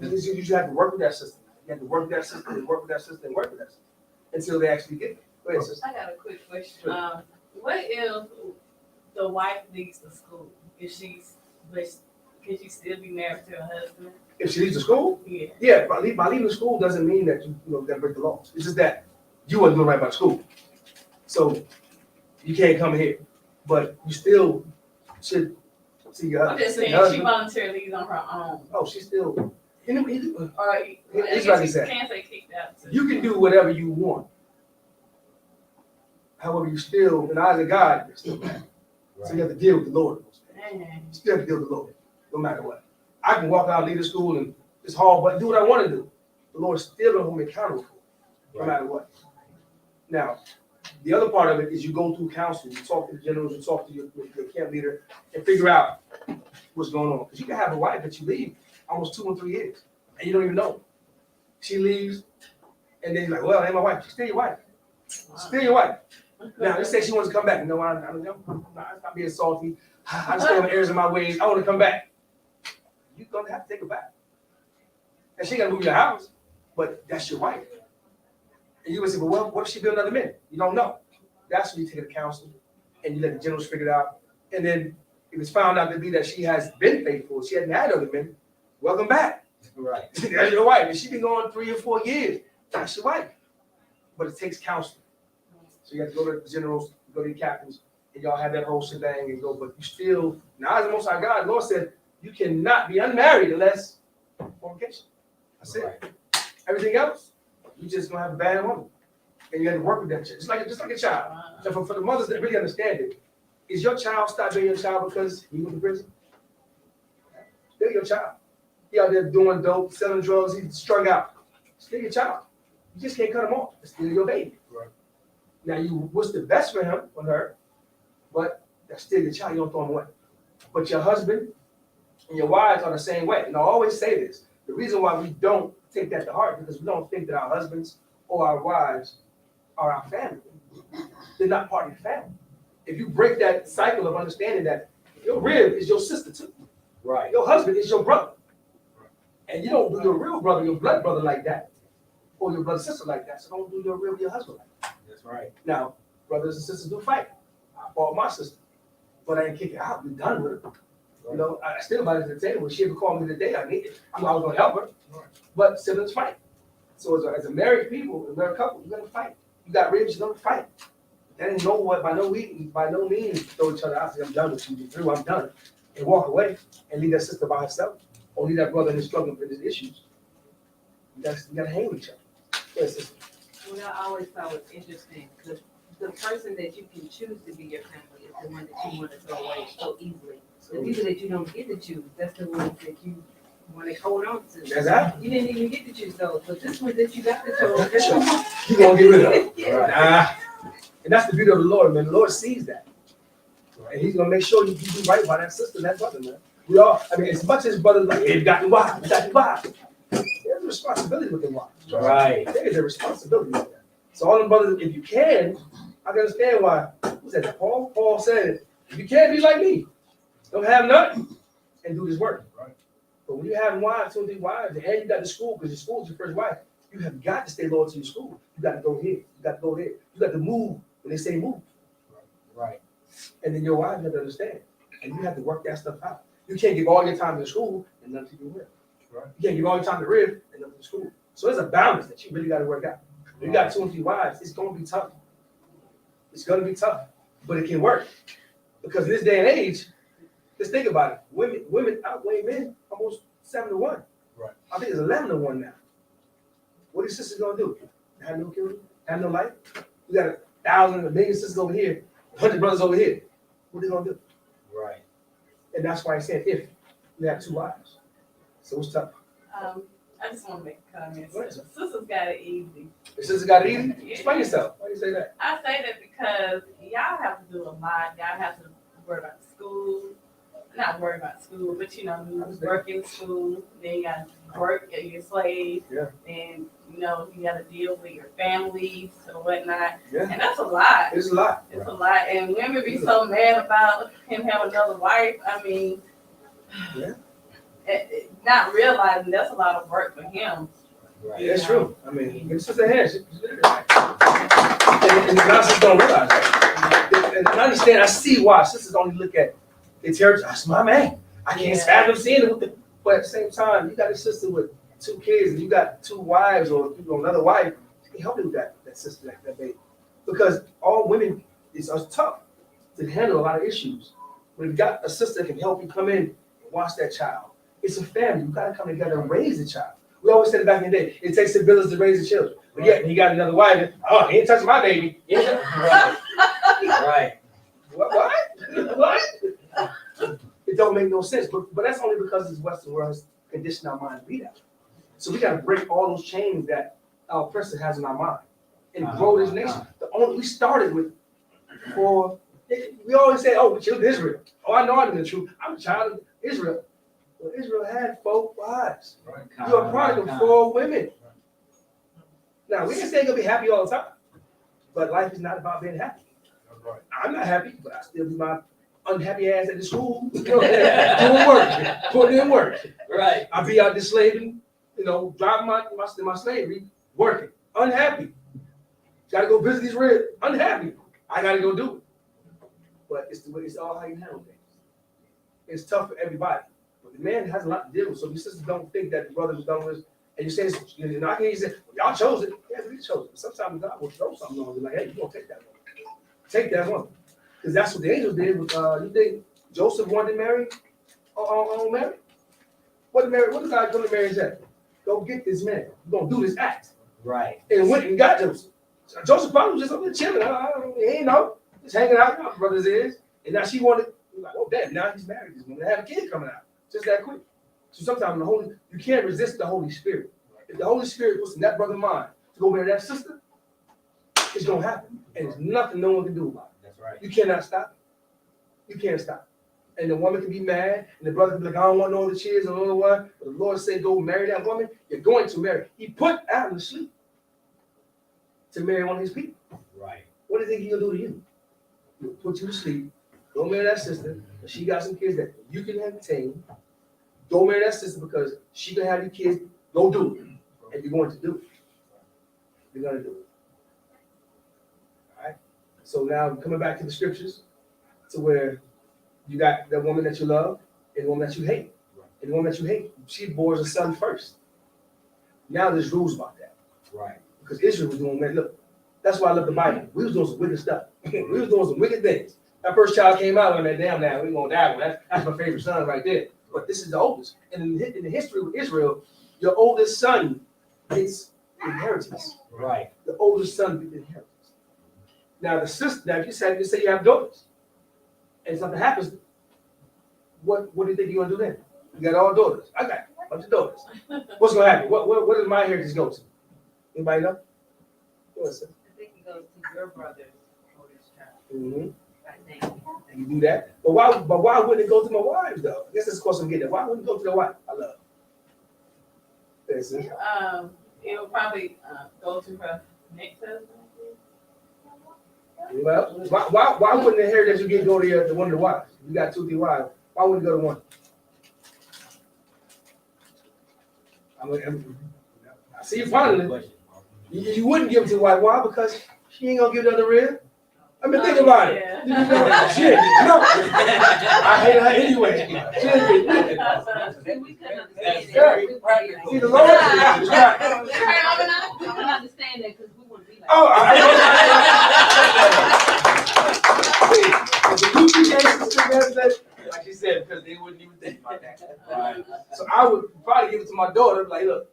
You just have to work with that system. You have to work with that system and work with that system and work with that system until they actually get it. Go ahead, sister. I got a quick question. Sure. What if the wife leaves the school? Can she still be married to her husband? If she leaves the school, Yeah. yeah, by leaving the school doesn't mean that you gotta break the laws. It's just that you wasn't doing right by the school. So you can't come here, but you still should see your I'm just your saying, she husband. voluntarily leaves on her own. Oh, she's still, Or, It's like I said. Can't say kicked out. So. you can do whatever you want. However, you still, in the eyes of God, you're still bad. So you have to deal with the Lord. You Man. still have to deal with the Lord, no matter what. I can walk out, leave the school, and it's hard, but do what I want to do. The Lord still going to hold me accountable for it, no matter what. Now, the other part of it is you go through counsel, you talk to the generals, you talk to your camp leader, and figure out what's going on. Because you can have a wife that you leave almost 2 or 3 years, and you don't even know. She leaves, and then you're like, well, ain't my wife. She's still your wife. Still your wife. Now, let's say she wants to come back. No, I'm not being salty. I just have errors in my ways. I want to come back. You're going to have to take her back. And she got to move your house, but that's your wife. And you would say, well, what if she build another man? You don't know. That's when you take it to counsel and you let the generals figure it out. And then if it's found out to be that she has been faithful, she hasn't had other men, welcome back. Right. That's your wife. And she been going 3 or 4 years. That's your wife. But it takes counsel. So you have to go to the generals, go to the captains, and y'all have that whole shebang and go. But you still, now as the Most High God, the Lord said, you cannot be unmarried unless fornication. That's it. Everything else, you just gonna have a bad woman, and you have to work with that child, just like a child. So for the mothers that really understand it, is your child stop being your child because he went to prison? Still your child. He out there doing dope, selling drugs, he's strung out. Still your child. You just can't cut him off. It's still your baby. Right. Now you what's the best for him or her, but that's still your child. You don't throw him away. But your husband and your wives are the same way. And I always say this. The reason why we don't take that to heart because we don't think that our husbands or our wives are our family. They're not part of your family. If you break that cycle of understanding that your rib is your sister too. Right. Your husband is your brother. And you don't do your real brother, your blood brother like that, or your brother sister like that. So don't do your husband like that. That's right. Now, brothers and sisters do fight. I fought my sister, but I didn't kick her out. We done with her. You know, I still invited her to the table. She ever called me the day I needed. I was going to help her, but siblings fight. So as a married people, a married couple, you're going to fight. You got ribs, you're going to fight. That ain't no what by no means throw each other out. Say, I'm done with you. You're through. I'm done, and walk away and leave that sister by herself, or leave that brother in his struggling with his issues. You got to hang with each other. Yes, sister. What I always thought was interesting, because the person that you can choose to be your family is the one that you want to throw away so easily. The people that you don't get to choose, that's the ones that you want to hold on to. Exactly. You didn't even get to choose those, but this one that you got to choose, that's the one. You gonna get rid of. Yeah. And that's the beauty of the Lord, man. The Lord sees that. And he's gonna make sure you do right by that sister and that brother, man. We all, I mean, as much as brothers like, hey, you got to wife, you got to wife. There's a responsibility with the wife. Right. There is a responsibility with that. So all the brothers, if you can, I can understand why. Who said that? Paul? Paul said, if you can't be like me, don't have nothing and do this work. Right. But when you have wives, 2 or 3 wives, and you got the school, because your school is your first wife, you have got to stay loyal to your school. You got to go here. You got to go there. You got to move when they say move. Right. And then your wife has to understand. And you have to work that stuff out. You can't give all your time to the school and nothing to your rib. Right. You can't give all your time to rib and nothing to school. So there's a balance that you really got to work out. If you got 2 or 3 wives, it's going to be tough. It's going to be tough, but it can work. Because in this day and age, let's think about it. Women outweigh men almost 7 to 1. Right. I think it's 11 to 1 now. What are these sisters going to do? Have no children? Have no life? You got 1,000, 1,000,000 sisters over here, 100 brothers over here. What are they going to do? Right. And that's why I said if you have 2 wives. So it's tough. I just want to make a comment. What? Sisters got it easy. Your sister got it easy? Explain yourself. Why do you say that? I say that because y'all have to do a lot. Y'all have to worry about school. not worry about school, but you know, you work in school, then you got to work at your slave, Yeah. and you know, you got to deal with your families or whatnot, Yeah. and that's a lot. It's a lot. It's a lot, and women be so mad about him having another wife. I mean, Yeah. Not realizing that's a lot of work for him. Right. Yeah, it's true. I mean, it's just a hand. And the sisters don't realize that. And I understand, I see why sisters only look at it's her, that's my man. I can't fathom seeing it. But at the same time, you got a sister with 2 kids and you got 2 wives or another wife, she can help you with that sister, that baby. Because all women are tough to handle a lot of issues. When you got a sister that can help you come in and watch that child, it's a family. You gotta come together and raise the child. We always said it back in the day, it takes a village to raise the children. But yet, when he got another wife, oh, he ain't touching my baby. Right. Right. What? What? It don't make no sense. But that's only because this Western world has conditioned our mind to be that way. So we gotta break all those chains that our oppressor has in our mind and grow this nation. We started with we always say, oh, we killed Israel. Oh, I know I'm the truth. I'm a child of Israel. Well, Israel had 4 wives. You're a product of 4 women. Now, we can say you're going to be happy all the time, but life is not about being happy. I'm not happy, but I still be my unhappy ass at the school, doing work, putting in work. Right. I be out there slaving, driving my slavery, working, unhappy. Got to go visit these ribs, unhappy. I got to go do it. But it's all how you handle things. It's tough for everybody. But the man has a lot to deal with, so your sisters don't think that the brother was done with. And you say, I can hear you say, well, y'all chose it. Yeah, we chose it. But sometimes God will throw something on you, like, hey, you're going to take that one. Take that one. Because that's what the angels did with, you think Joseph wanted Mary? Mary? What did God go to Mary and say? Go get this man. You're going to do this act. Right. And went and got Joseph. So Joseph probably was just up there chilling. He ain't know. Just hanging out, my brothers is. And now she wanted, like, oh, damn, now he's married. He's going to have a kid coming out. Just that quick. So sometimes you can't resist the Holy Spirit. If the Holy Spirit puts in that brother's mind to go marry that sister, it's going to happen. And there's nothing no one can do about it. That's right. You cannot stop it. You can't stop it. And the woman can be mad, and the brother can be like, I don't want no other kids, or no one. But the Lord said, go marry that woman. You're going to marry. He put Adam to sleep to marry one of his people. Right. What do you think he'll do to you? He'll put you to sleep. Go marry that sister, and she got some kids that you can entertain. Go marry that sister because she can have your kids. Go do it. And you're going to do it. You're going to do it. All right? So now coming back to the scriptures to where you got the woman that you love and the woman that you hate. And the woman that you hate, she bores a son first. Now there's rules about that. Right. Because Israel was doing that. Look, that's why I love the Bible. We was doing some wicked stuff. We was doing some wicked things. That first child came out on that damn now. We're going to die one. That's my favorite son right there. But this is the oldest. And in the history of Israel, your oldest son gets inheritance. Right. The oldest son gets inheritance. Now the sister, now if you say you have daughters, and something happens, what do you think you're gonna do then? You got all daughters. I got a bunch of daughters. What's gonna happen? What does my inheritance go to? Anybody know? Go ahead, sir. I think it goes to your brother's oldest child. Mm-hmm. I think. And you do that. But why wouldn't it go to my wives though? I guess that's the question I'm getting at. Why wouldn't it go to the wife? I love. Yes, sir. It'll probably go to her next husband. Well, why wouldn't the inheritance you get go to one of the wives? You got 2, 3 wives. Why wouldn't it go to one? I see you finally. You wouldn't give it to the wife. Why? Because she ain't gonna give the other rib. I mean, think about it. Yeah. Shit, no. I hate her anyway. She ain't getting it. We couldn't understand That's that. very practical. See, the Lord is right. I don't understand that because we wouldn't be like. Oh, like she said, because they wouldn't even think about that. Right. So I would probably give it to my daughter, like, look,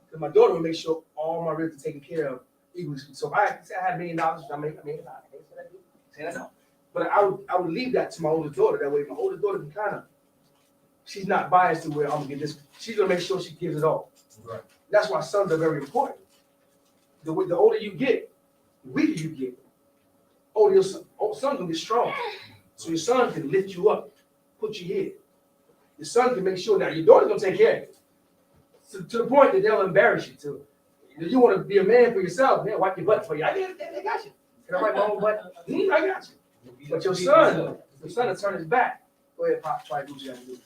because my daughter would make sure all my ribs are taken care of equally. So if I had $1 million, I make $1 million. Say that no. But I would leave that to my older daughter. That way, my older daughter can kind of, she's not biased to where I'm gonna get this. She's gonna make sure she gives it all. Right. That's why sons are very important. The older you get, the weaker you get. Your son gonna get strong. So your son can lift you up put you here. Your son can make sure now your daughter's gonna take care of you. To the point that they'll embarrass you too. You want to be a man for yourself, man, wipe your butt for you. I got you. Can I wipe my own butt? I got you. But your son will turn his back. Go ahead, Pop, try to do what you gotta do.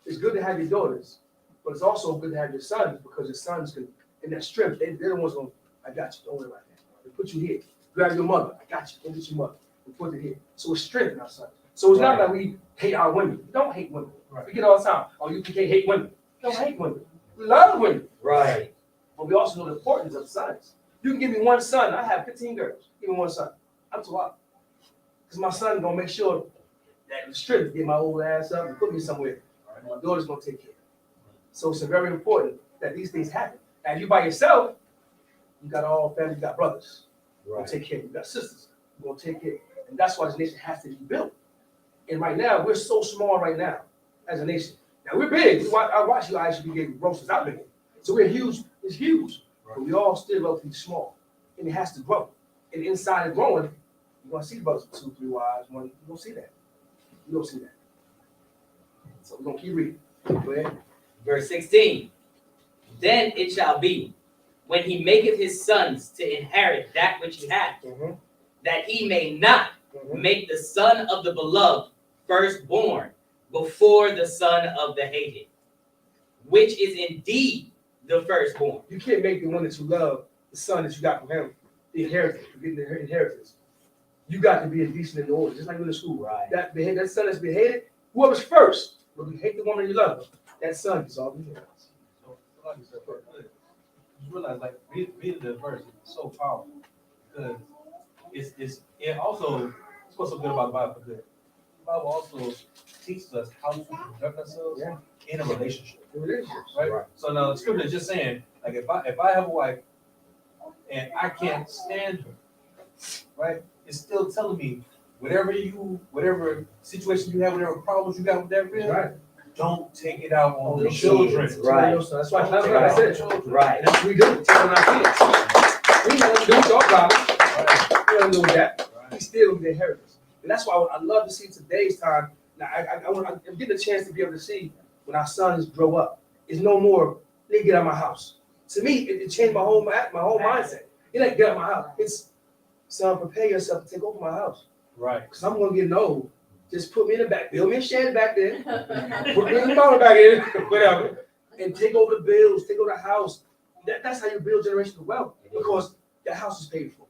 It's good to have your daughters, but it's also good to have your sons because your sons can, in that strength, they're the ones going, I got you, don't worry about that. They put you here. Grab your mother, I got you, go get your mother. We put it here. So it's strength in our sons. So it's not that we hate our women. We don't hate women. We get all the time, oh, you can't hate women. We don't hate women. We love women. Right. But we also know the importance of sons. You can give me one son, I have 15 girls. Give me one son. I'm too hot. Because my son gonna make sure that the strength to get my old ass up and put me somewhere. And my daughter's gonna take care. So it's very important that these things happen. Now you by yourself, you got all family, you got brothers. You're gonna take care. You got sisters. You're gonna take care. And that's why this nation has to be built. And right now, we're so small right now as a nation. Now we're big. I watch you I.S.U.P.K. roasters out big. So we're huge. It's huge. But we all still relatively small. And it has to grow. And inside of growing, you're gonna see brothers with 2, 3 wives. You don't see that. You don't see that. So we're gonna keep reading. Go ahead. Verse 16. Then it shall be, when he maketh his sons to inherit that which he hath, that he may not make the son of the beloved firstborn before the son of the hated, which is indeed the firstborn. You can't make the one that you love the son that you got from him the inheritance. You're getting the inheritance. You got to be in decent and order, just like in the school. Right. That son that's been hated, whoever's first, when you hate the woman you love, that son is all the inheritance. So like you said, you realize like reading the verse is so powerful because it also it's what's so good about the Bible. Good. The Bible also teaches us how to conduct ourselves in a relationship. Right? So now the scripture is just saying, like if I have a wife and I can't stand her, right? It's still telling me whatever situation you have, whatever problems you got with that man, Right. don't take it out on the Your children. Right. That's why I said. Right. That's what we do. Take on our kids. We know do our problems. We don't do that. We still with the inheritance. And that's why I love to see today's time. Now I'm getting a chance to be able to see when our sons grow up. It's no more, they get out of my house. To me, it changed my whole mindset. It ain't get out of my house. It's, son, prepare yourself to take over my house. Right. Because I'm going to get old. Just put me in the back, build me a shed back there, put me in the mountain back in, whatever, and take over the bills, take over the house. That's how you build generational wealth, because that house is paid for.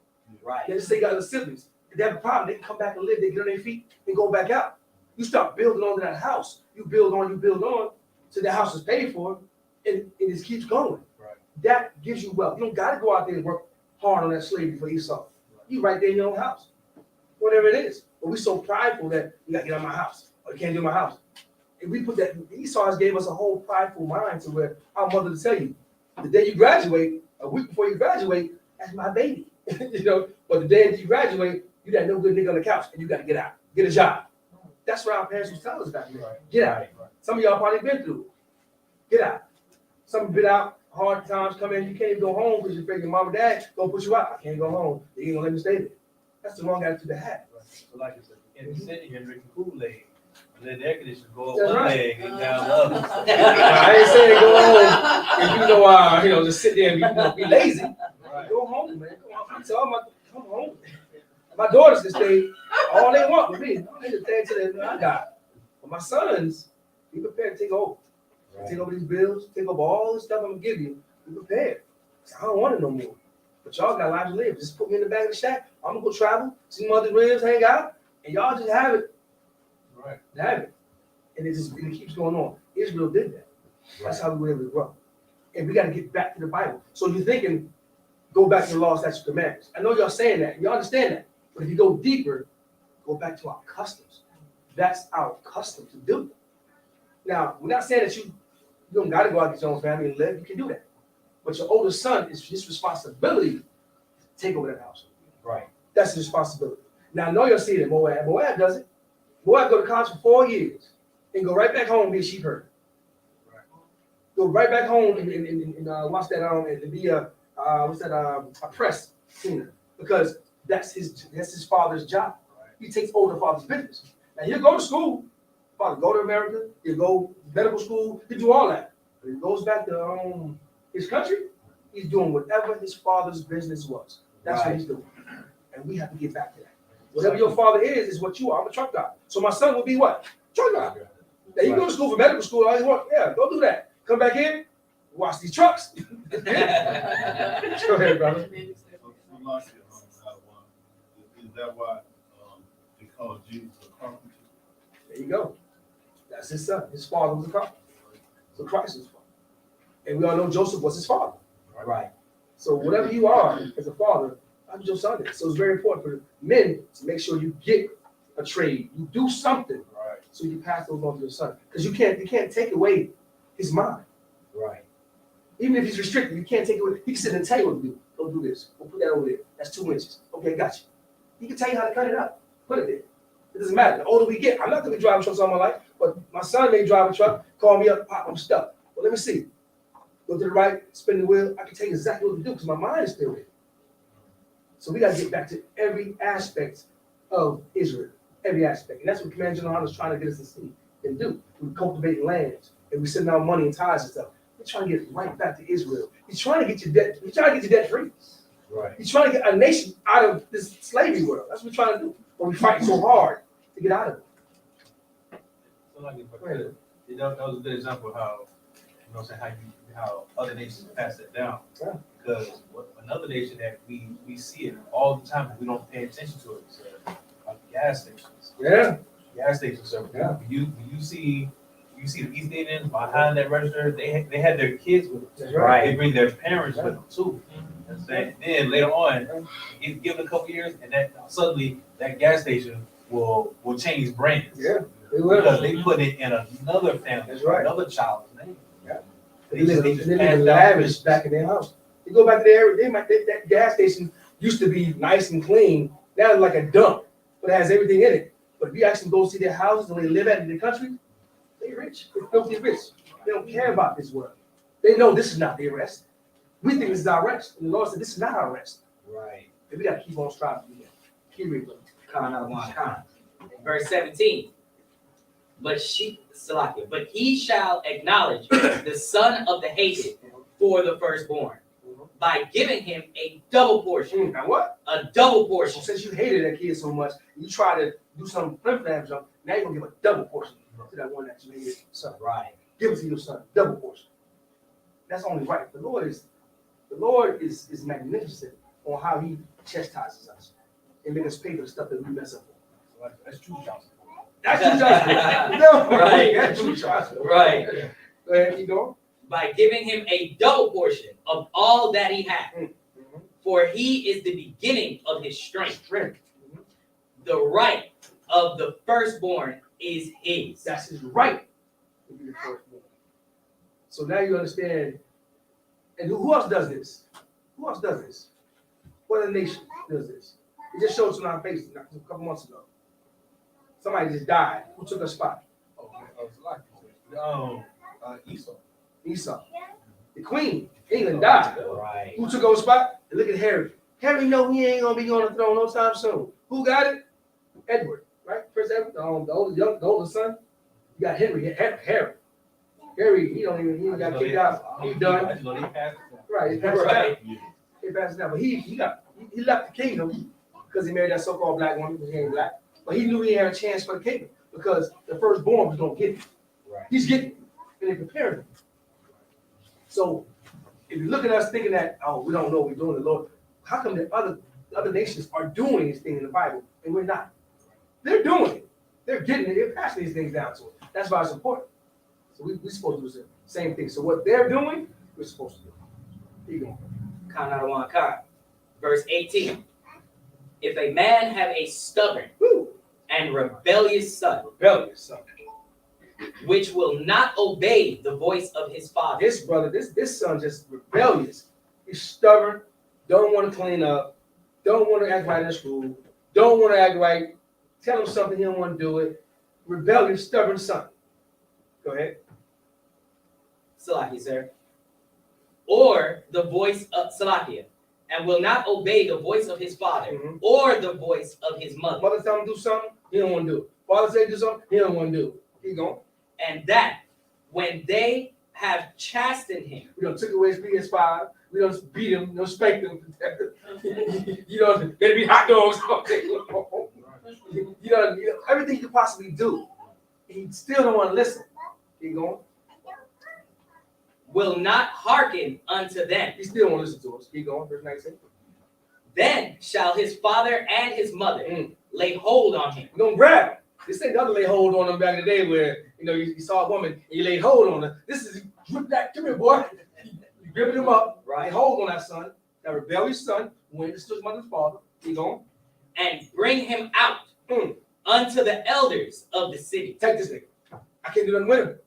Right. Let's say you got other siblings. If they have a problem, they can come back and live, they get on their feet and go back out. You start building onto that house. You build on, so the house is paid for, and it just keeps going. Right. That gives you wealth. You don't got to go out there and work hard on that slavery for Esau. You right there in your own house, whatever it is. But we're so prideful that you got to get out of my house, or you can't do my house. If we put that, Esau has gave us a whole prideful mind to where our mother to tell you, the day you graduate, a week before you graduate, that's my baby. You know, but the day that you graduate, you got no good nigga on the couch, and you got to get out, get a job. That's what our parents used to tell us back then. Get out. Right. Some of y'all probably been through it. Get out. Some been out, hard times come in, you can't even go home because you're afraid your mom and dad gonna push you out. I can't go home. They ain't gonna let me stay there. That's the wrong attitude to have. So like you said, you can't be sitting here drinking Kool-Aid and let the air conditioner go up That's one right. leg and down the other. I ain't saying go home if just sit there and be lazy. Right. Go home, man. Come home. My daughters can stay all they want with me. I need to stay until I die. But my sons, be prepared to take over. Take over these bills, take over all the stuff I'm gonna give you. Be prepared. I don't want it no more. But y'all got lives to live. Just put me in the back of the shack. I'm gonna go travel, see mother ribs, hang out, and y'all just have it. Right. Have it. And it keeps going on. Israel did that. That's how we were able to grow. And we got to get back to the Bible. So you're thinking, go back to the law, statutes, commandments. I know y'all saying that. You understand that. But if you go deeper, go back to our customs. That's our custom to do. Now, we're not saying that you don't got to go out with your own family and live. You can do that. But your older son, is his responsibility to take over that house. Right. That's his responsibility. Now, I know you're seeing it. Moab does it. Moab go to college for 4 years and go right back home and be a sheep herder. Right. Go right back home and watch that and be a press cleaner, because that's his father's job. Right. He takes over the father's business. Now he'll go to school, father go to America, he go to medical school, he do all that. But he goes back to his country, he's doing whatever his father's business was. That's what he's doing. And we have to get back to that. Whatever your father is what you are. I'm a truck guy. So my son will be what? Truck guy. Now you go to school for medical school, all you want, yeah, go do that. Come back in, watch these trucks. Go ahead, brother. Is that why they call Jesus a carpenter? There you go. That's his son. His father was a carpenter. So Christ is his father. And we all know Joseph was his father. Right. So whatever you are as a father, that's what your son is. So it's very important for men to make sure you get a trade. You do something. Right. So you pass those on to your son. Because you can't take away his mind. Right. Even if he's restricted, you can't take it away. He can sit and tell you what to do. Don't do this. Don't put that over there. That's 2 inches. Okay, got you. He can tell you how to cut it up. Put it there. It doesn't matter. The older we get, I'm not going to be driving trucks all my life, but my son may drive a truck, call me up, Pop, I'm stuck. Well, let me see. Go to the right, spin the wheel. I can tell you exactly what to do because my mind is still there. So we got to get back to every aspect of Israel. Every aspect. And that's what Commander General Yahanna is trying to get us to see and do. We're cultivating lands and we're sending out money and tithes and stuff. We're trying to get right back to Israel. He's trying to get your debt. He's trying to get your debt free. Right. He's trying to get a nation out of this slavery world. That's what we're trying to do. But we fight so hard to get out of it. So like that was a good example of how, you know what I'm saying, how other nations pass it down. Yeah. Because another nation that we see it all the time, but we don't pay attention to it. So, like gas stations. Yeah. Gas stations. So Yeah. you see the East Indians behind that register. They had their kids with them. That's right. They bring their parents with them too. And then later on, give it a couple years, and that suddenly that gas station will change brands. Yeah. They will. Because they put it in another family, That's right. another child's name. Yeah. They just live passed lavish down back in their house. You go back there, that gas station used to be nice and clean. Now it's like a dump, but it has everything in it. But if you actually go see their houses and they live at in the country, they're rich. They're filthy rich. They don't care about this world. They know this is not their rest. We think this is our rest. And the Lord said, this is not our rest. Right. And we got to keep on striving to do that. Keep reading. Verse 17. But he shall acknowledge the son of the hated for the firstborn by giving him a double portion. Now what? A double So portion. since you hated that kid so much, you try to do some flip flap jump, now you're going to give a double portion to that one that you hated. Son. Right. Give it to your son, double portion. That's only right. The Lord is magnificent on how he chastises us and make us pay for the stuff that we mess up on. That's true, Johnson. That's true justice. No, Right. That's true justice. Right. Go ahead, keep going. By giving him a double portion of all that he hath. Mm-hmm. For he is the beginning of his strength. Strength. The right of the firstborn is his. That's his right to be the firstborn. So now you understand. And who else does this? Who else does this? What other nation does this? It just showed us on our faces a couple months ago. Somebody just died. Who took a spot? Esau. Esau. The queen, England, died. Right. Who took over spot? And look at Harry. Harry know he ain't gonna be on the throne no time soon. Who got it? Edward, right? Prince Edward, the older son. You got Henry. Harry, he got kicked out. He done. Right, he passed it down. He passed it down. But he left the kingdom because he married that so-called black woman, because he ain't black. But he knew he had a chance for the kingdom because the firstborn was gonna get it. Right. He's getting it, and they prepared him. So if you look at us thinking that, oh, we don't know what we're doing, the Lord, how come the other nations are doing this thing in the Bible and we're not? They're doing it. They're getting it. They're passing these things down to us. That's why it's important. So we're supposed to do the same thing. So what they're doing, we're supposed to do. Here you go. Verse 18. If a man have a stubborn Woo. and rebellious son, Rebellious son. which will not obey the voice of his father. This brother, this son just rebellious. He's stubborn, don't want to clean up, don't want to act right in school, don't want to act right, tell him something, he don't want to do it. Rebellious, stubborn son. Go ahead. Salakia, sir. Or the voice of Salakia, and will not obey the voice of his father, Mhm. or the voice of his mother. Mother tell him to do something, he don't want to do it. Father say do something, he don't want to do it. Keep going. And that when they have chastened him, We done took away his PS5. We done beat him, no spank him. You know, let it be hot dogs all day long. You know, everything you could possibly do. He still don't want to listen. Keep going. will not hearken unto them. He still won't listen to us. Keep going. Verse 19. Then shall his father and his mother Mm. lay hold on him. We're gonna grab him. This ain't the other lay hold on him back in the day where you saw a woman and you laid hold on her. This is grip that, come here, boy. You gripping him up, right? Hold on that son, that rebellious son, who ain't his mother's father. Keep going. And bring him out unto the elders of the city. Take this nigga. I can't do nothing with him.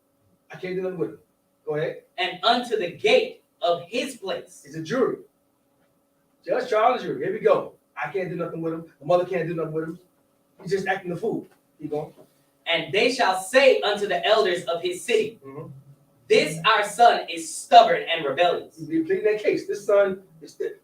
I can't do nothing with him. Go ahead. And unto the gate of his place. It's a jury. Judge, trial, and jury. Here we go. I can't do nothing with him. The mother can't do nothing with him. He's just acting the fool. Keep going. And they shall say unto the elders of his city, Mm-hmm. This our son is stubborn and rebellious. They plead that case. This son,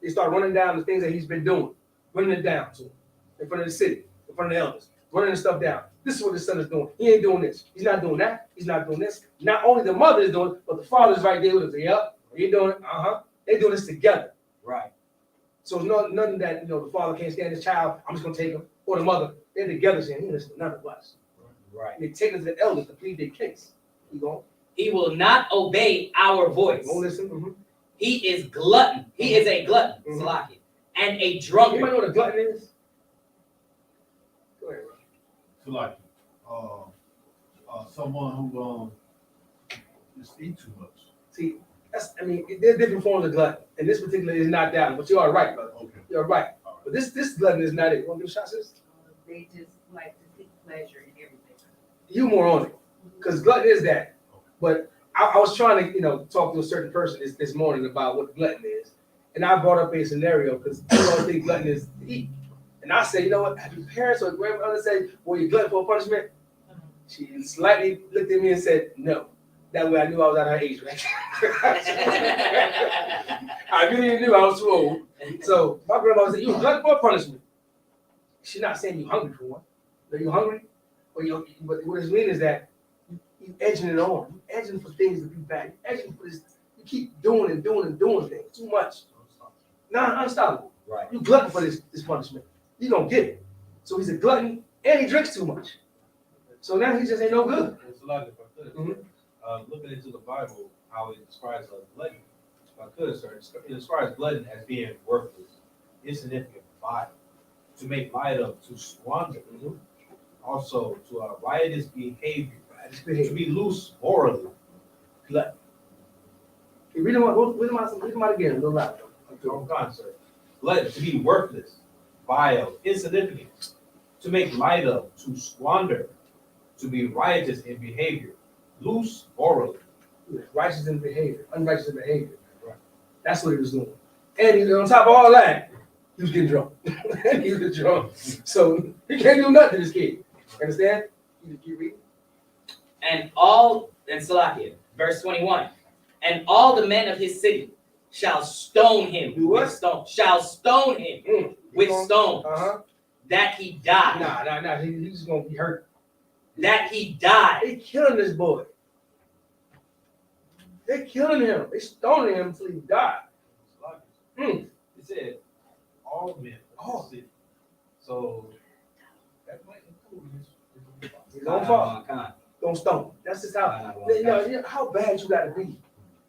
they start running down the things that he's been doing, running it down to him, in front of the city, in front of the elders, running the stuff down. This is what his son is doing. He ain't doing this. He's not doing that. He's not doing this. Not only the mother is doing it, but the father's right there with him. Say, yep, you doing it? They doing this together. Right. So it's nothing that the father can't stand his child. I'm just gonna take him, or the mother. They're together saying, he listen to none of us. Right. They take it to the elders to plead their case. You go. He will not obey our voice. Don't listen. Mm-hmm. He is glutton. He is a glutton, Mhm. Salaki, and a You drunkard. might know what a glutton is. Go ahead. So like, someone who just eat too much. See, there's different forms of glutton, and this particular is not that one. But you are right, brother. Okay. You're right. But this glutton is not it. You want to give a shot, sis? They just like to seek pleasure in everything. You more on it, because glutton is that. But I was trying to, talk to a certain person this morning about what glutton is, and I brought up a scenario because I don't think glutton is to eat. And I say, you know what? Have your parents or grandmother say, "Well, you glutton for a punishment?" She slightly looked at me and said, "No." That way, I knew I was at her age range. I really knew I was too old. So my grandmother said, "You glutton for a punishment." She's not saying you're hungry for one. Are you hungry? But what it means is that you edging it on. You edging for things to be bad. You edging for this. You keep doing and doing and doing things too much. Unstoppable. Right. You glutton for this punishment. You don't get it. So he's a glutton and he drinks too much. So now he just ain't no good. It's a lot if I could. Looking into the Bible, how it describes glutton. If I could, sir, it describes glutton as being worthless, insignificant, vile, to make light of, to squander. Also, to riotous behavior, to be loose morally. Glutton. Okay, read them out again. Real loud. Wrong sir. Glutton, to be worthless, vile, insignificant, to make light of, to squander, to be riotous in behavior, loose morally. Righteous in behavior, unrighteous in behavior. Right. That's what he was doing. And on top of all that, he was getting drunk. He was drunk. So he can't do nothing to this kid. Understand? You keep reading. And Salakia, verse 21. And all the men of his city shall stone him Do what? with stones. Shall stone him with stones. That he die. Nah. He's just gonna be hurt. That he die. They killing this boy. They killing him. They stoning him until he died. It said all men. All city. So that might include He's on fire. Don't stone. That's just how. How bad you gotta be.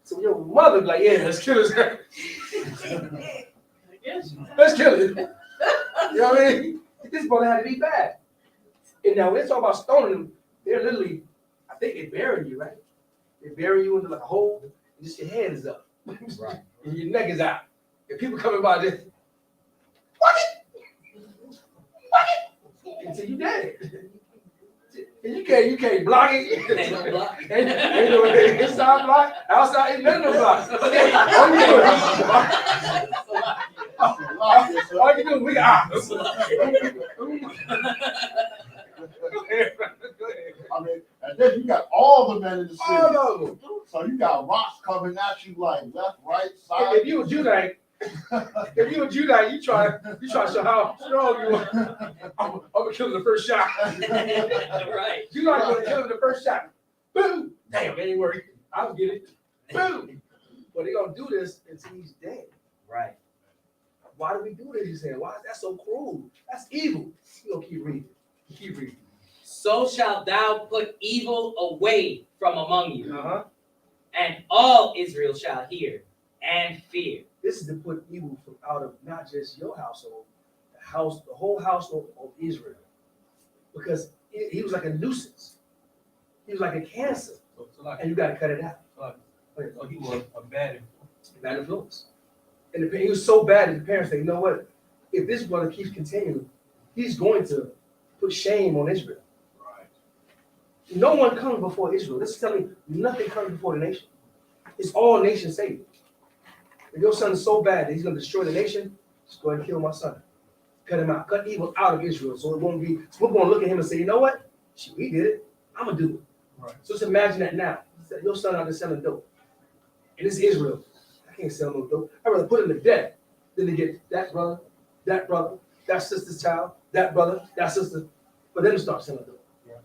So your mother be like, yeah, let's kill this guy. Let's kill him. You know what I mean? This brother had to be bad. And now when they talk about stoning him, they're literally, I think they bury you, right? They bury you into like a hole, and just your head is up. Right. And your neck is out. And people coming by this, what it? Until you dead. And you can't block it. Ain't no block. Ain't no inside block, outside, ain't none of the blocks. All you do, we got. I mean, and then you got all the men in the city. All of them. So you got rocks coming at you like left, right, side. If you a Judite, If you a Judite, you try to show how strong you are. I'm gonna kill him the first shot. Right. Judite gonna kill him the first shot. Boom. Damn, it ain't working. I'll get it. Boom. But they gonna do this until he's dead. Right. Why do we do this? You saying, why is that so cruel? That's evil. You gonna keep reading. Keep reading. So shalt thou put evil away from among you, Uh-huh. and all Israel shall hear and fear. This is to put evil from out of not just your household, the whole household of Israel. Because he was like a nuisance. He was like a cancer. And you gotta cut it out. So he was a bad Bad influence. And he was so bad that the parents say, you know what? If this brother keeps continuing, he's going to put shame on Israel. Right. No one comes before Israel. This is telling you nothing comes before the nation. It's all nation saving. If your son is so bad that he's going to destroy the nation, just go ahead and kill my son. Cut him out. Cut evil out of Israel. So it won't be, so we're going to look at him and say, you know what? Shit, we did it. I'm going to do it. Right. So just imagine that now. Your son out there selling dope. And it's Israel. I can't sell no dope. I'd rather put him to death than to get that brother, that sister's child, that brother, that sister, for them to start selling dope. Yeah.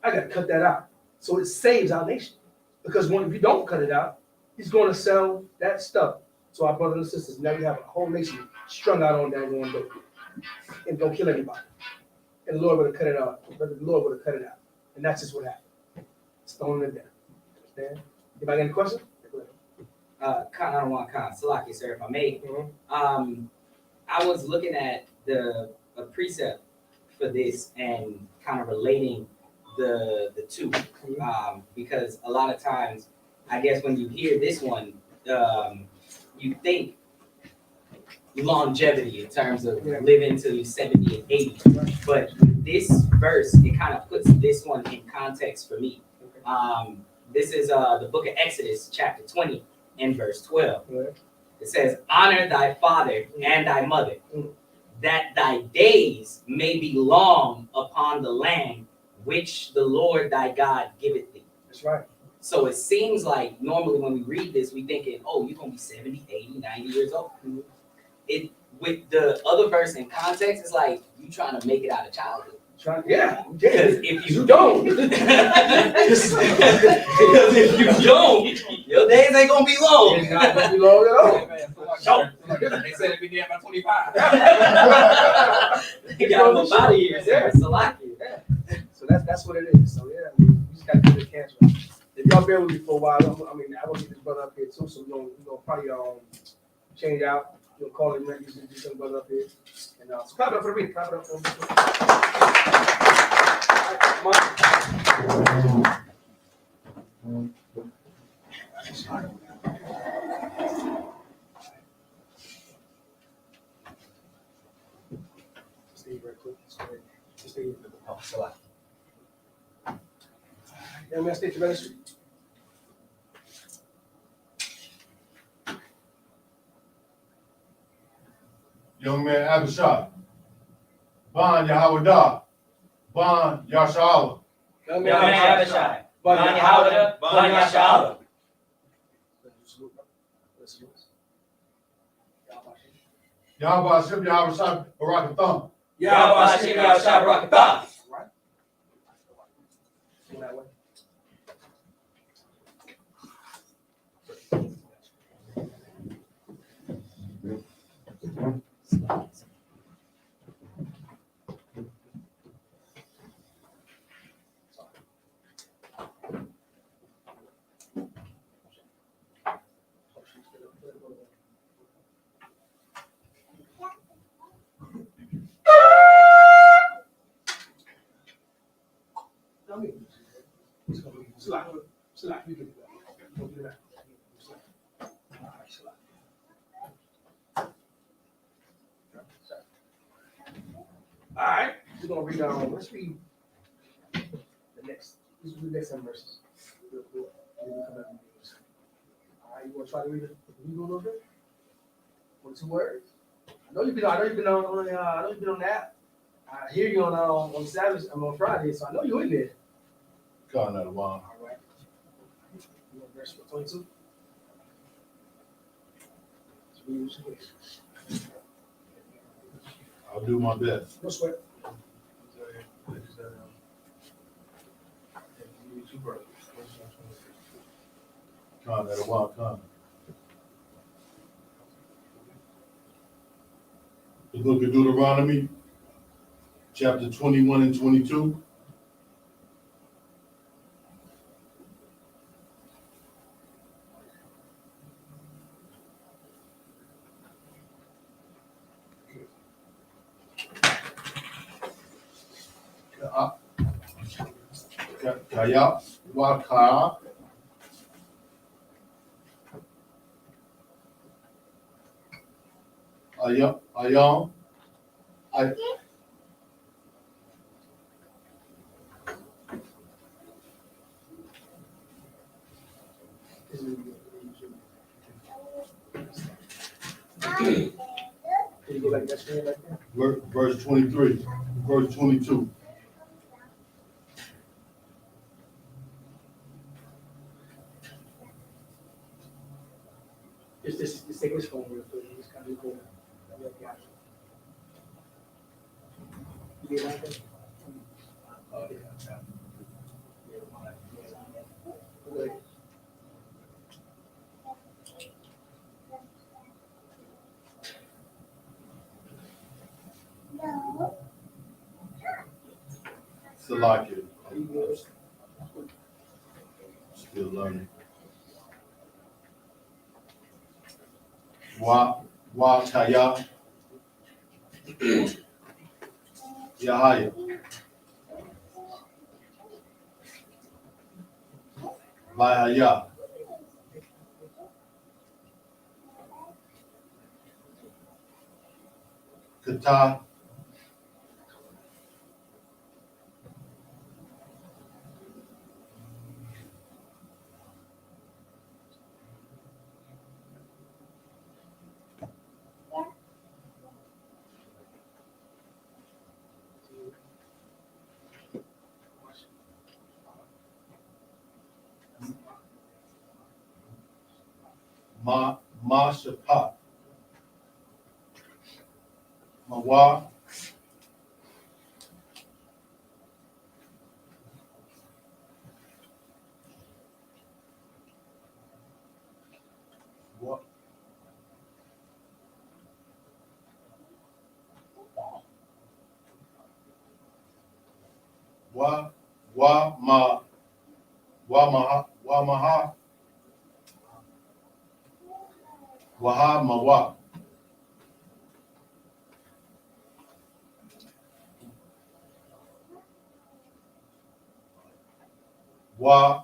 I got to cut that out. So it saves our nation. Because if you don't cut it out, he's going to sell that stuff to our brothers and sisters. Now you have a whole nation strung out on that going dope. And don't kill anybody. And the Lord would have cut it out. But the Lord would have cut it out. And that's just what happened. Stone it down. Understand? Anybody got any questions? Salaki, sir, if I may. Mm-hmm. I was looking at a precept for this and kind of relating the two, because a lot of times, I guess when you hear this one, you think longevity in terms of living to 70 and 80, but this verse, it kind of puts this one in context for me. This is the book of Exodus, chapter 20, and verse 12. It says, honor thy father and thy mother, that thy days may be long upon the land which the Lord thy God giveth thee. That's right. So it seems like normally when we read this, we thinking, oh, you're going to be 70, 80, 90 years old. It with the other verse in context, it's like you trying to make it out of childhood. Yeah. Because if you don't, because if you don't, your days ain't gonna be long. it's not gonna be long at all. They said it'd be there by 25. You got them out of here, sir. Salaki. So that's what it is. So yeah, we just gotta do the cancer. If y'all bear with me for a while, I want to get this brother up here too. So we're gonna probably change out. You'll call him and do some brother up here. And so clap it up for me. Clap it up for me. All right, come on. Stay very quick. Stay. Oh, Salaki. Young man, state your registry. Young man Abishai. Bon Yahweh. Bon Yashala. Young Man, Abishai. Bon Yahanna, Bon Yashala. Yahweh Hashem Yahweh Shai Barakatham. Yahweh Hashem Yahweh Barakatah. That way. Slack, you can do that. Don't do that. All right, slack. All right, we're gonna read let's read the next. Let's read the next 7 verses. Real quick. Then we'll come back and read this. All right, you wanna try to read it? Read a little bit? 1 or 2 words? I know you've been on that. I hear you on Sabbath. I'm on Friday, so I know you're in there. God, not a while. All right. You want verse 22? I'll do my best. No sweat. Con, that'll walk, con. The book of Deuteronomy, chapter 21 and 22. Kaya, waka, ayam, Can you go back that screen like that? verse 23, verse 22. Just take this phone real quick. Just kind of go. You get like that? Oh, yeah. Good. Salakia. Still learning. Kaya, Yahaya. Bahaya. Kata. Shapat. Mawa. Maha. Waha Mawa. Wa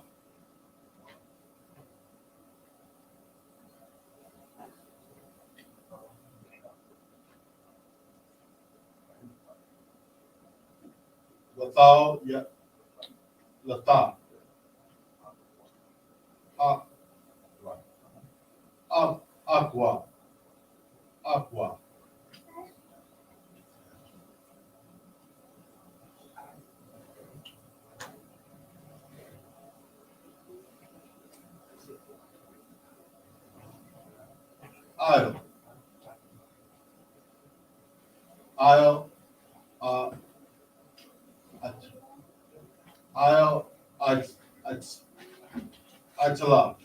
Lathal ya Latha. Aqua. Aqua. Isle. Isle. Isle. Itala.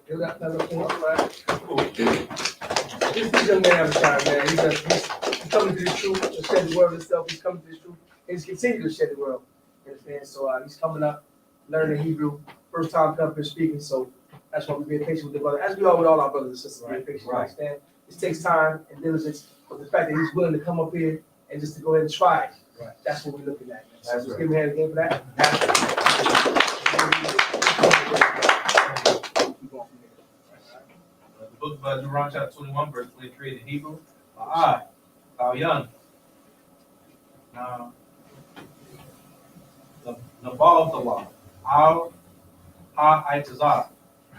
Do that little thing, right? This young man have a time, man. He's coming to the truth to shed the word himself. He's coming to the truth and he's continuing to shed the word. You understand? So he's coming up, learning Hebrew, first time coming here speaking. So that's why we're being patient with the brother, as we are with all our brothers and sisters. Being patient, you understand? It takes time and diligence, but the fact that he's willing to come up here and just to go ahead and try it, that's what we're looking at. So That's just right. give him a hand again for that. The book of Deuteronomy chapter 21, verse 23 in Hebrew. Yahanna. Now, the ball of the law. ISUPK.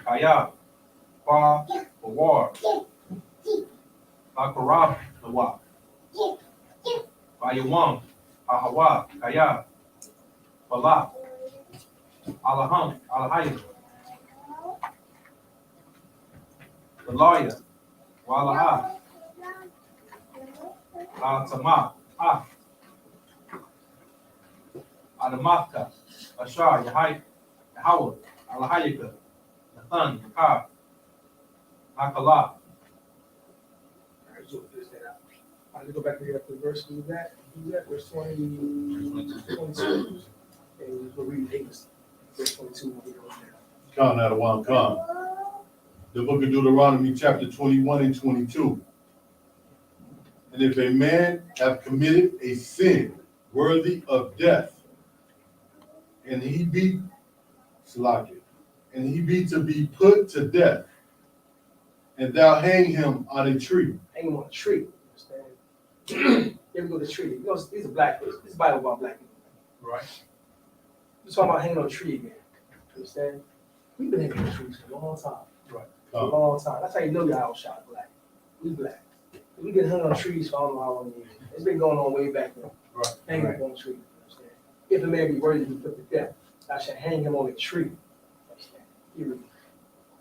Kaya. Kwa. War. Bakarab. The wa. Bayawam. Ahawa. Kaya. Bala. Alaham. Alahayim. The lawyer. Walaha, Tama, Adamaka, Ashar, Yahweh, Alahayika, Nathan, Yakar, Nakala. Let's go back to the verse. Do that. Verse 22. And we'll read Amos. Verse 22. Khan Adawan Khan. The book of Deuteronomy, chapter 21 and 22. And if a man have committed a sin worthy of death, and he be to be put to death, and thou hang him on a tree. Hang him on a tree. Understand? Here we go to the tree. You know, these are black people. This is Bible about black people. Right. We're talking about hanging on a tree again. Understand? We've been hanging on trees for a long time. Right. For a long time. That's how you know your house shot black. We black. We've been hung on trees for I don't know how long years. It's been going on way back then. Right. Hanging up on a tree. Understand? If a man be worthy to be put to death, I shall hang him on a tree. Understand? You read.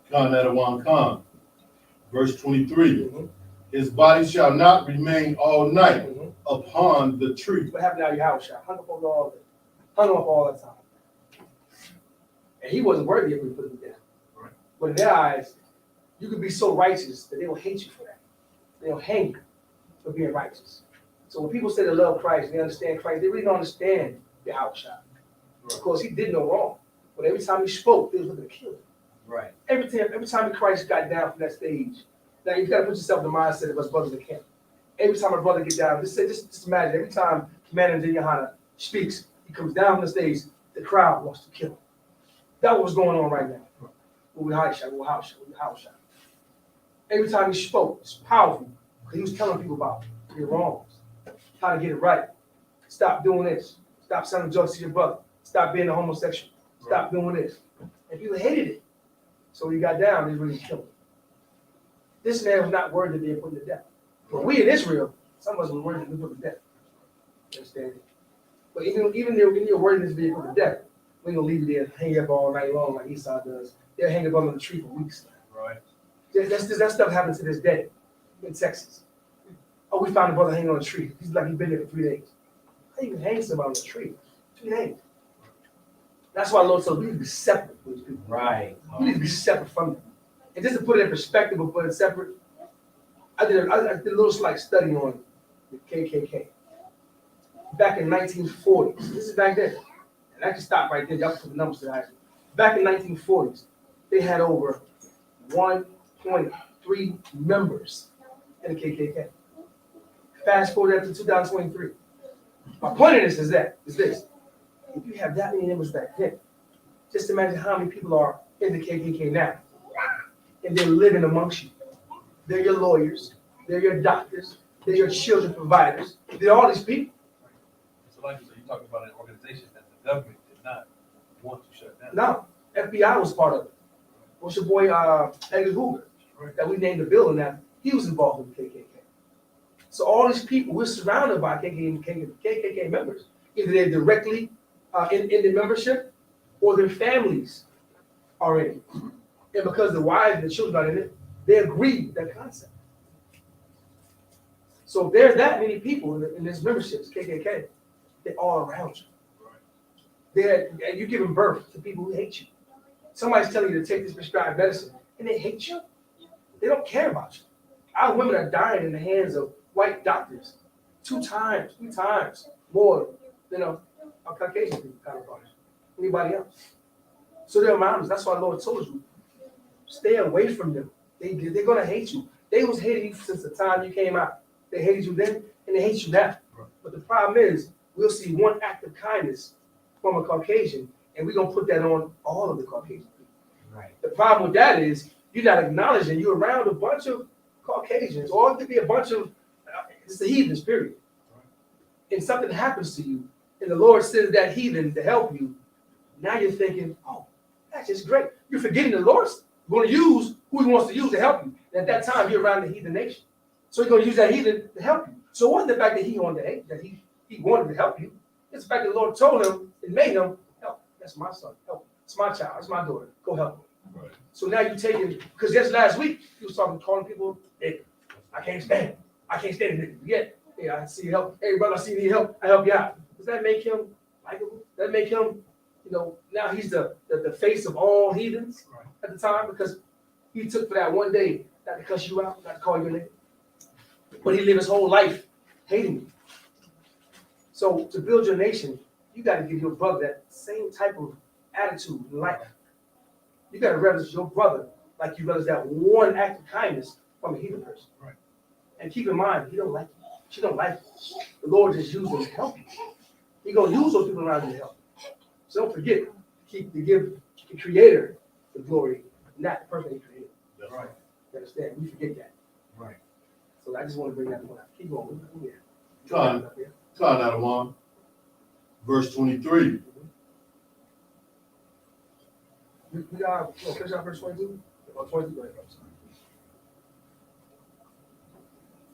Khan Adawan Khan. Verse 23. Mhm. His body shall not remain all night Mhm. upon the tree. What happened now? Your house shot. Hung up on all the time. And he wasn't worthy of being put to death. Right. But in their eyes, you could be so righteous that they will hate you for that. They'll hang you for being righteous. So when people say they love Christ, they understand Christ, they really don't understand the outshot. Right. Of course, he did no wrong. But every time he spoke, they was looking to kill him. Right. Every time Christ got down from that stage, now you've got to put yourself in the mindset of us brothers in camp. Every time a brother gets down, just imagine, every time Commander Yahanna speaks, he comes down from the stage, the crowd wants to kill him. That's what's going on right now. We'll house shot. Every time he spoke, it's powerful, because he was telling people about your wrongs, how to get it right. Stop doing this. Stop selling drugs to your brother. Stop being a homosexual. Stop doing this. And people hated it. So when he got down, they really killed him. This man was not worthy of being put to death. But we in Israel, some of us were worthy to be put to death. You understand? But even in your worthiness of being put to death, we ain't gonna leave you there hang up all night long like Esau does. They'll hang up on the tree for weeks. Right. That stuff happens to this day in Texas. Oh, we found a brother hanging on a tree. He's like he's been there for 3 days. How you can hang somebody on a tree? 3 days. That's why Lord said we need to be separate from these people. Right. We need to be separate from them. And just to put it in perspective of putting separate, I did a little slight study on the KKK. Back in 1940s, this is back then. And I can stop right there, y'all can put the numbers to that. Back in 1940s, they had over 1.3 members in the KKK. Fast forward up to 2023. My point of this is this. If you have that many members back then, just imagine how many people are in the KKK now. And they're living amongst you. They're your lawyers, they're your doctors, they're your children providers, they're all these people. So like you said, you're talking about an organization that the government did not want to shut down. No, FBI was part of it. What's your boy Edgar Hoover, that we named the building that he was involved with the KKK. So all these people, we're surrounded by KKK members. Either they're directly in the membership or their families are in it. And because the wives and the children are in it, they agree with that concept. So if there's that many people in this membership, KKK, they're all around you. And you're giving birth to people who hate you. Somebody's telling you to take this prescribed medicine, and they hate you. They don't care about you. Our women are dying in the hands of white doctors 2 times, 3 times more than our Caucasian people counterparts, anybody else. So they're around us. That's why the Lord told you, stay away from them. They're gonna hate you. They was hating you since the time you came out. They hated you then, and they hate you now. Right. But the problem is, we'll see one act of kindness from a Caucasian, and we're gonna put that on all of the Caucasian people. Right. The problem with that is, you're not acknowledging you're around a bunch of Caucasians, or it could be a bunch of, it's the heathens, period. And something happens to you, and the Lord sends that heathen to help you. Now you're thinking, oh, that's just great. You're forgetting the Lord's going to use who he wants to use to help you. And at that time, you're around the heathen nation. So he's going to use that heathen to help you. So it wasn't the fact that he wanted to hate, that he wanted to help you. It's the fact that the Lord told him and made him help. That's my son. Help. It's my child. It's my daughter. Go help him. Right. So now you're taking, because just last week, he was calling people nigger. I can't stand it. I can't stand it. Yet, yeah, I see help. Hey, brother, I see you need help. I help you out. Does that make him likable? Does that make him, now he's the face of all heathens at the time because he took for that one day not to cuss you out, not to call you a name. But he lived his whole life hating you. So to build your nation, you got to give your brother that same type of attitude in life. You got to reverence your brother like you reverence that one act of kindness from a heathen person. Right. And keep in mind, he don't like you. She don't like you. The Lord just used them to help you. He gonna use those people around you to help. So don't forget, to give the Creator the glory, not the person he created. That's Right. You understand? We forget that. Right. So I just want to bring that point out. Keep going. Yeah. Con out of 1, verse 23. We got finish out verse 22. Or 22, go ahead. I'm sorry.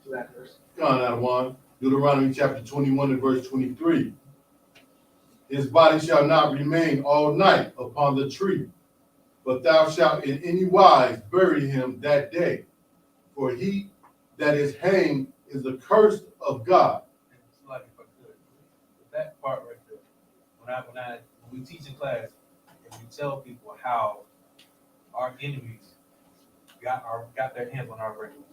So that verse. Con out of 1, Deuteronomy chapter 21 and verse 23. His body shall not remain all night upon the tree, but thou shalt in any wise bury him that day. For he that is hanged is accursed of God. It's like if I could, that part right there. When we teach in class, and we tell people how our enemies got their hands on our records.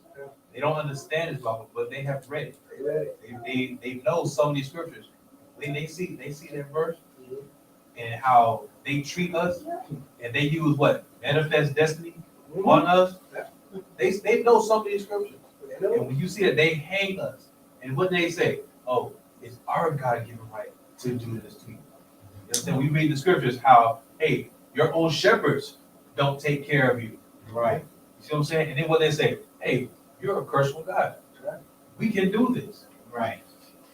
They don't understand this Bible, but they have read it. They know some of these scriptures. When they see that verse and how they treat us, and they use what? Manifest destiny on us. They know some of these scriptures. And when you see that, they hang us. And what they say? Oh, it's our God-given right to do this to you. You understand? We read the scriptures how, hey, your own shepherds don't take care of you. Right. You see what I'm saying? And then what they say? Hey, you're a curse from God. We can do this. Right.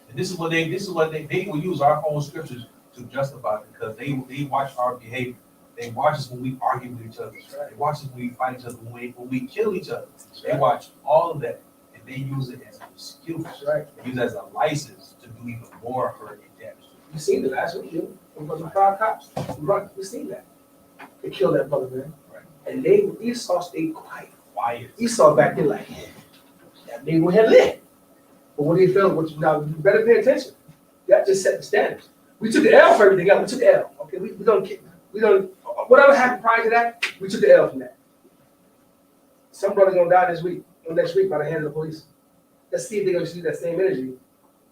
And this is what they will use our own scriptures to justify it because they watch our behavior. They watch us when we argue with each other. They watch us when we fight each other, when we kill each other. They watch all of that and they use it as an excuse. They use it as a license to do even more hurt and damage. You seen it last week, from the 5 cops. We seen that. They killed that brother, man. Right. And Esau stayed quiet. Esau back there like, that nigga went ahead and lit. But what they felt, now you better pay attention. That just set the standards. We took the L for everything else. We took the L. Okay, we don't, whatever happened prior to that, we took the L from that. Some brother gonna die this week or next week by the hand of the police. Let's see if they're gonna see that same energy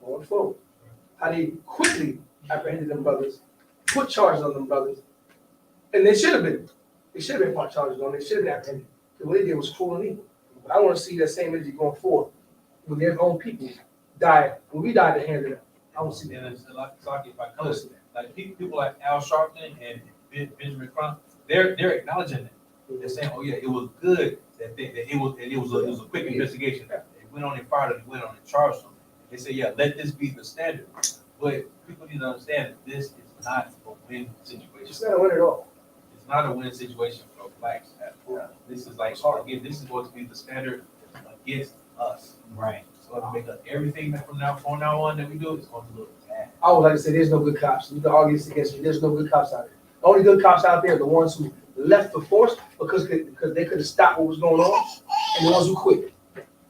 going forward. How they quickly apprehended them brothers, put charges on them brothers, and they should have been part charges on. They should have been apprehended. Because what they did was cruel and evil. But I want to see that same energy going forward when their own people die. When we die at the hand of them, I want to see that. And it's like if I could, like people like Al Sharpton and Benjamin Crump, they're acknowledging it. They're saying, "Oh yeah, it was good that it was a quick investigation. They went on and fired them, went on and charged them. They say, yeah, let this be the standard." But people need to understand that this is not a win situation. It's not a win at all. It's not a win situation for blacks at all. Yeah. This is like, again, this is going to be the standard against us. Right. So to make up everything that from now on that we do is going to look bad. I would like to say there's no good cops. You can argue this against me. There's no good cops out there. The only good cops out there are the ones who left the force because they could have stopped what was going on, and the ones who quit.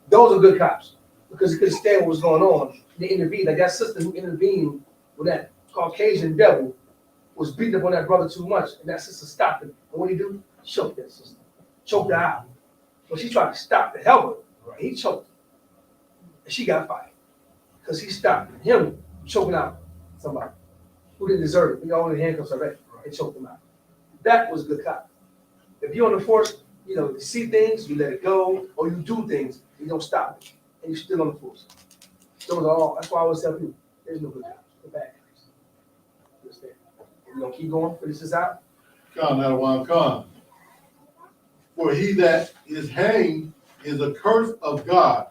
Those are good cops because they couldn't stand what was going on. They intervened. Like that sister who intervened with that Caucasian devil was beating up on that brother too much, and that sister stopped him. And what did he do? Choked that sister. Choked her out. But she tried to stop to help her. And he choked her. And she got fired. Because he stopped him choking out somebody who didn't deserve it. He already handcuffs already. And choked him out. That was good cop. If you're on the force, you see things, you let it go, or you do things, you don't stop it. And you're still on the force. Those are all, that's why I always tell people, there's no good cops, the bad guys. Understand? We're gonna keep going, finish this out. Con out of 1, con. For he that is hanged is a curse of God,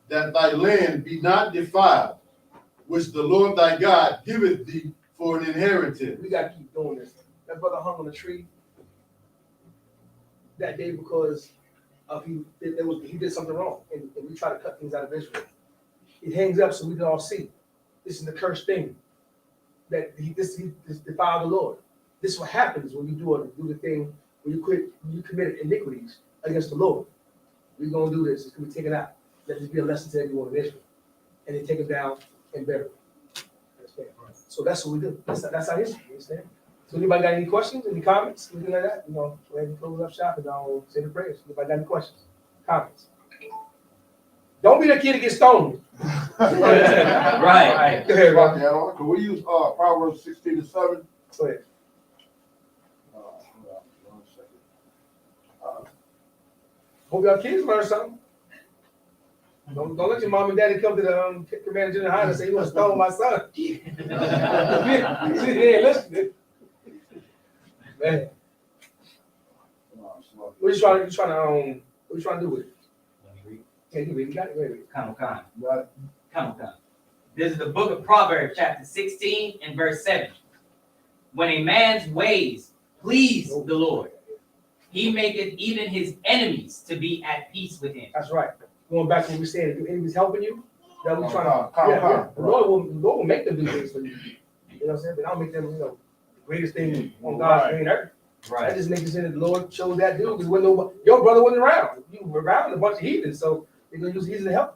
that thy land be not defiled, which the Lord thy God giveth thee for an inheritance. We gotta keep doing this. That brother hung on a tree that day because of he did something wrong, and we try to cut things out of Israel. It hangs up so we can all see. This is the cursed thing. That he defiled the Lord. This is what happens when you do the thing when you commit iniquities against the Lord. we're gonna do this, it's gonna be taken out. Let this be a lesson to everyone in Israel. And they take it down and bury it. Understand? So that's what we do. That's our history, you understand? So anybody got any questions, any comments, anything like that? You know, go ahead and close up shop and I'll say the prayers. Anybody got any questions, comments? Don't be the kid to get stoned. Right. Go ahead, Rob. Can we use Proverbs 16:7? Go ahead. Hold on 1 second. Hope y'all kids learn something. Don't let your mom and daddy come to the commander general high and say, you want to stone my son. She ain't listening. Man, what you trying to do with it? Yeah, you really got it. Wait. Come on. This is the book of Proverbs, chapter 16 and verse 7. When a man's ways please the Lord, he maketh even his enemies to be at peace with him. That's right. Going back to what we said, if your enemy's helping you, that we trying to. Calm. The Lord will make them do things for you. You know what I'm saying? But I'll make them, the greatest thing on God's green earth. That just makes it say that the Lord showed that dude because your brother wasn't around. You were around a bunch of heathens, so they're gonna use heathens to help.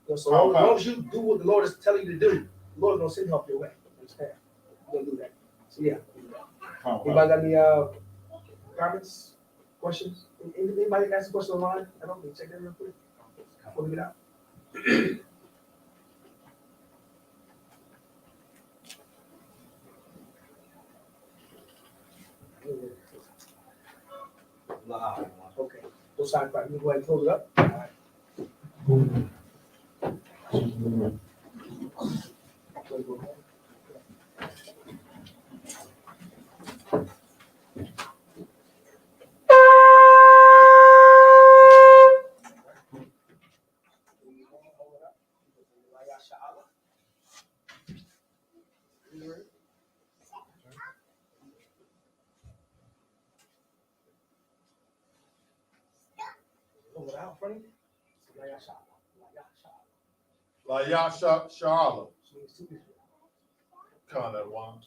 So as long as you do what the Lord is telling you to do, the Lord's gonna send help your way. Understand? You're gonna do that. So yeah. Anybody got any comments, questions? Anybody ask a question online? I don't think. Check that real quick. Before we get out. Okay. No sign of you go ahead and close it up. All right. SHALAM. Kind of one.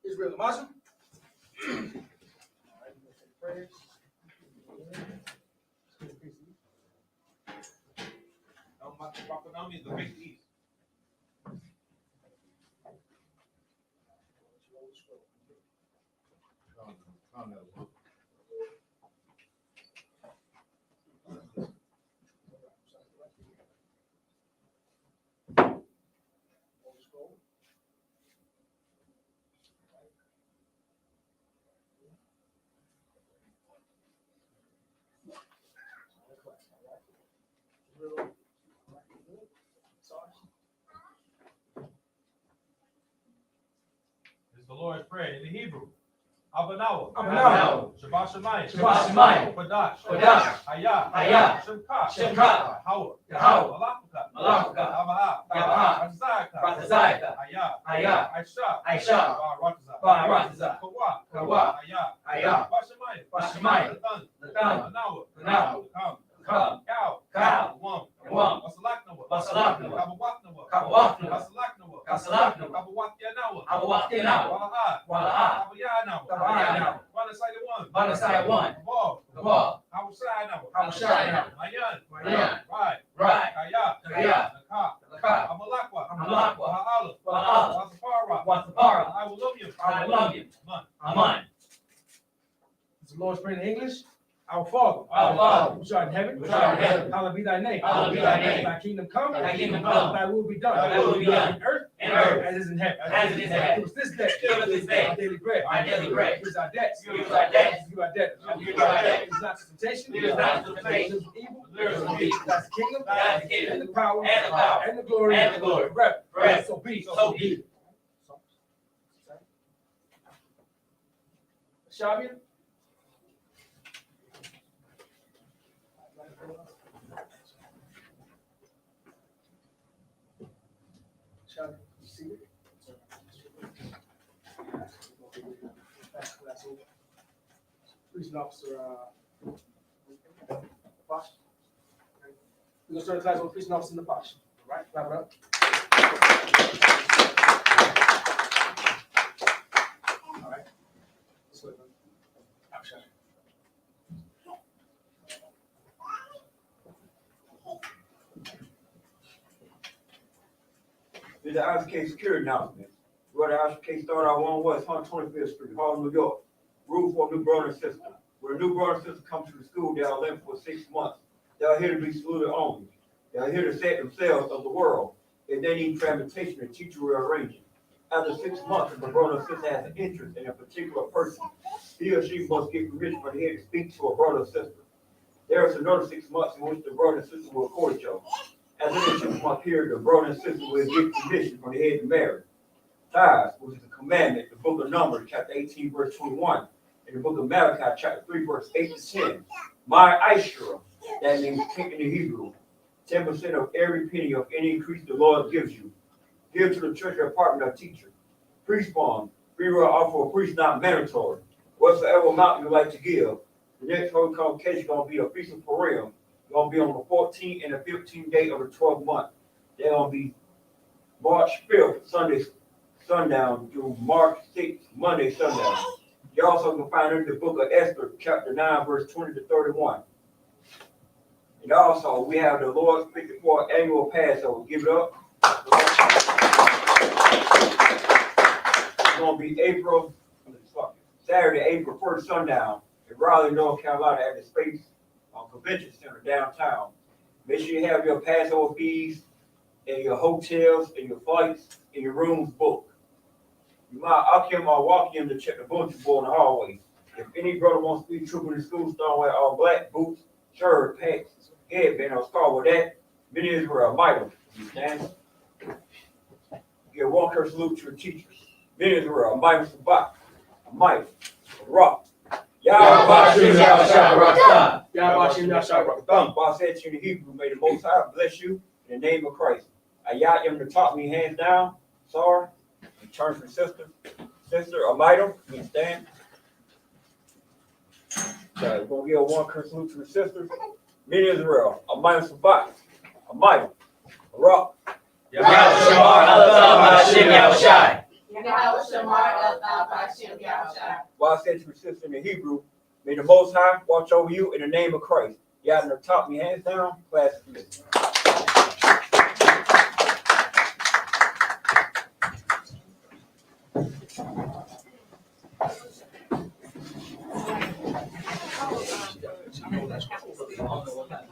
Israel, Muslim. It's the Lord's Prayer in the Hebrew. Abanawa. Shabbat Shemayim. Kodash. I.S.U.P.K. Hawa. Razayaka. I.S.U.P.K. Kawa. Bashamayim. Anawa. Cow. Wam. Wasalaknawa. Kasalaknawa. Kabawaktianawa. Wala'ah. Banasaya 1. Kabal. Hawashayanawa. Mayan. Right. Kaya. Naka. Amalakwa. Wasapara. I will love you. Aman. It's the Lord's Prayer in English. Our Father, who art in heaven, hallowed be thy name. Thy kingdom come, thy will be done. On earth, as it is in heaven. Give us this day our daily bread. Give us our debts. Give our debtors. It is not temptation. It is evil. That's the kingdom, and the power, and the glory, forever. So be. Shabia. Police officer, We're gonna start the class with preaching officer in the posture. All right, clap it up. All right. This way, brother. Outside. Did the I.S.U.P.K security announcement. Where the I.S.U.P.K started out on West 125th Street, Harlem, New York. Rule for a new brother and sister. When a new brother and sister come to the school, they are living for 6 months. They are here to be saluted only. They are here to set themselves of the world. If they need transportation, the teacher will arrange it. After 6 months, if the brother or sister has an interest in a particular person, he or she must get permission from the head to speak to a brother or sister. There is another 6 months in which the brother and sister will court each other. After the 6 month period, the brother and sister will get permission from the head to marry. Tithes, which is a commandment, the book of Numbers, chapter 18, verse 21, and the book of Malachi, chapter 3, verse 8 to 10. My I.S.U.P.K, that means king in the Hebrew, 10% of every penny of any increase the Lord gives you. Give to the church department of teacher. Priest fund, free will offer a priest not mandatory. Whatsoever amount you like to give. The next Holy Convocation is going to be a Feast of Purim. It's going to be on the 14th and the 15th day of the 12th month. They're going to be March 5th, Sunday sundown, through March 6th, Monday sundown. You also can find it in the book of Esther, chapter 9, verse 20 to 31. And also, we have the Lord's 54 annual Passover. Give it up. It's going to be Saturday, April 1st, sundown in Raleigh, North Carolina at the Space Convention Center downtown. Make sure you have your Passover fees and your hotels and your flights and your rooms booked. You might ask him or walk him to check the bulletin board in the hallway. If any brother wants to be trooping in school, start wearing all black boots, shirt, pants, headband, or scarf with that. Many Israel might have. Understand? Give one curse salute to the teachers. Many Israel might have Sabbath, might rock. Yahweh Yahweh Yahweh Boss said to you in Hebrew, may the Most High bless you in the name of Christ. Ayah to top me, hands down. Sorry. Turn from sister, Amida, you understand? Okay, we're gonna give one curse salute to the sisters. Many Israel, Amida Sabbath, Amida, Rock. Yahweh Shamar Allah Hashem Yahushai. Yahweh Shamar El Hashem Yahushai. While I said to your sister in the Hebrew, may the Most High watch over you in the name of Christ. Y'all to top me, hands down, class of this. I don't know what kind of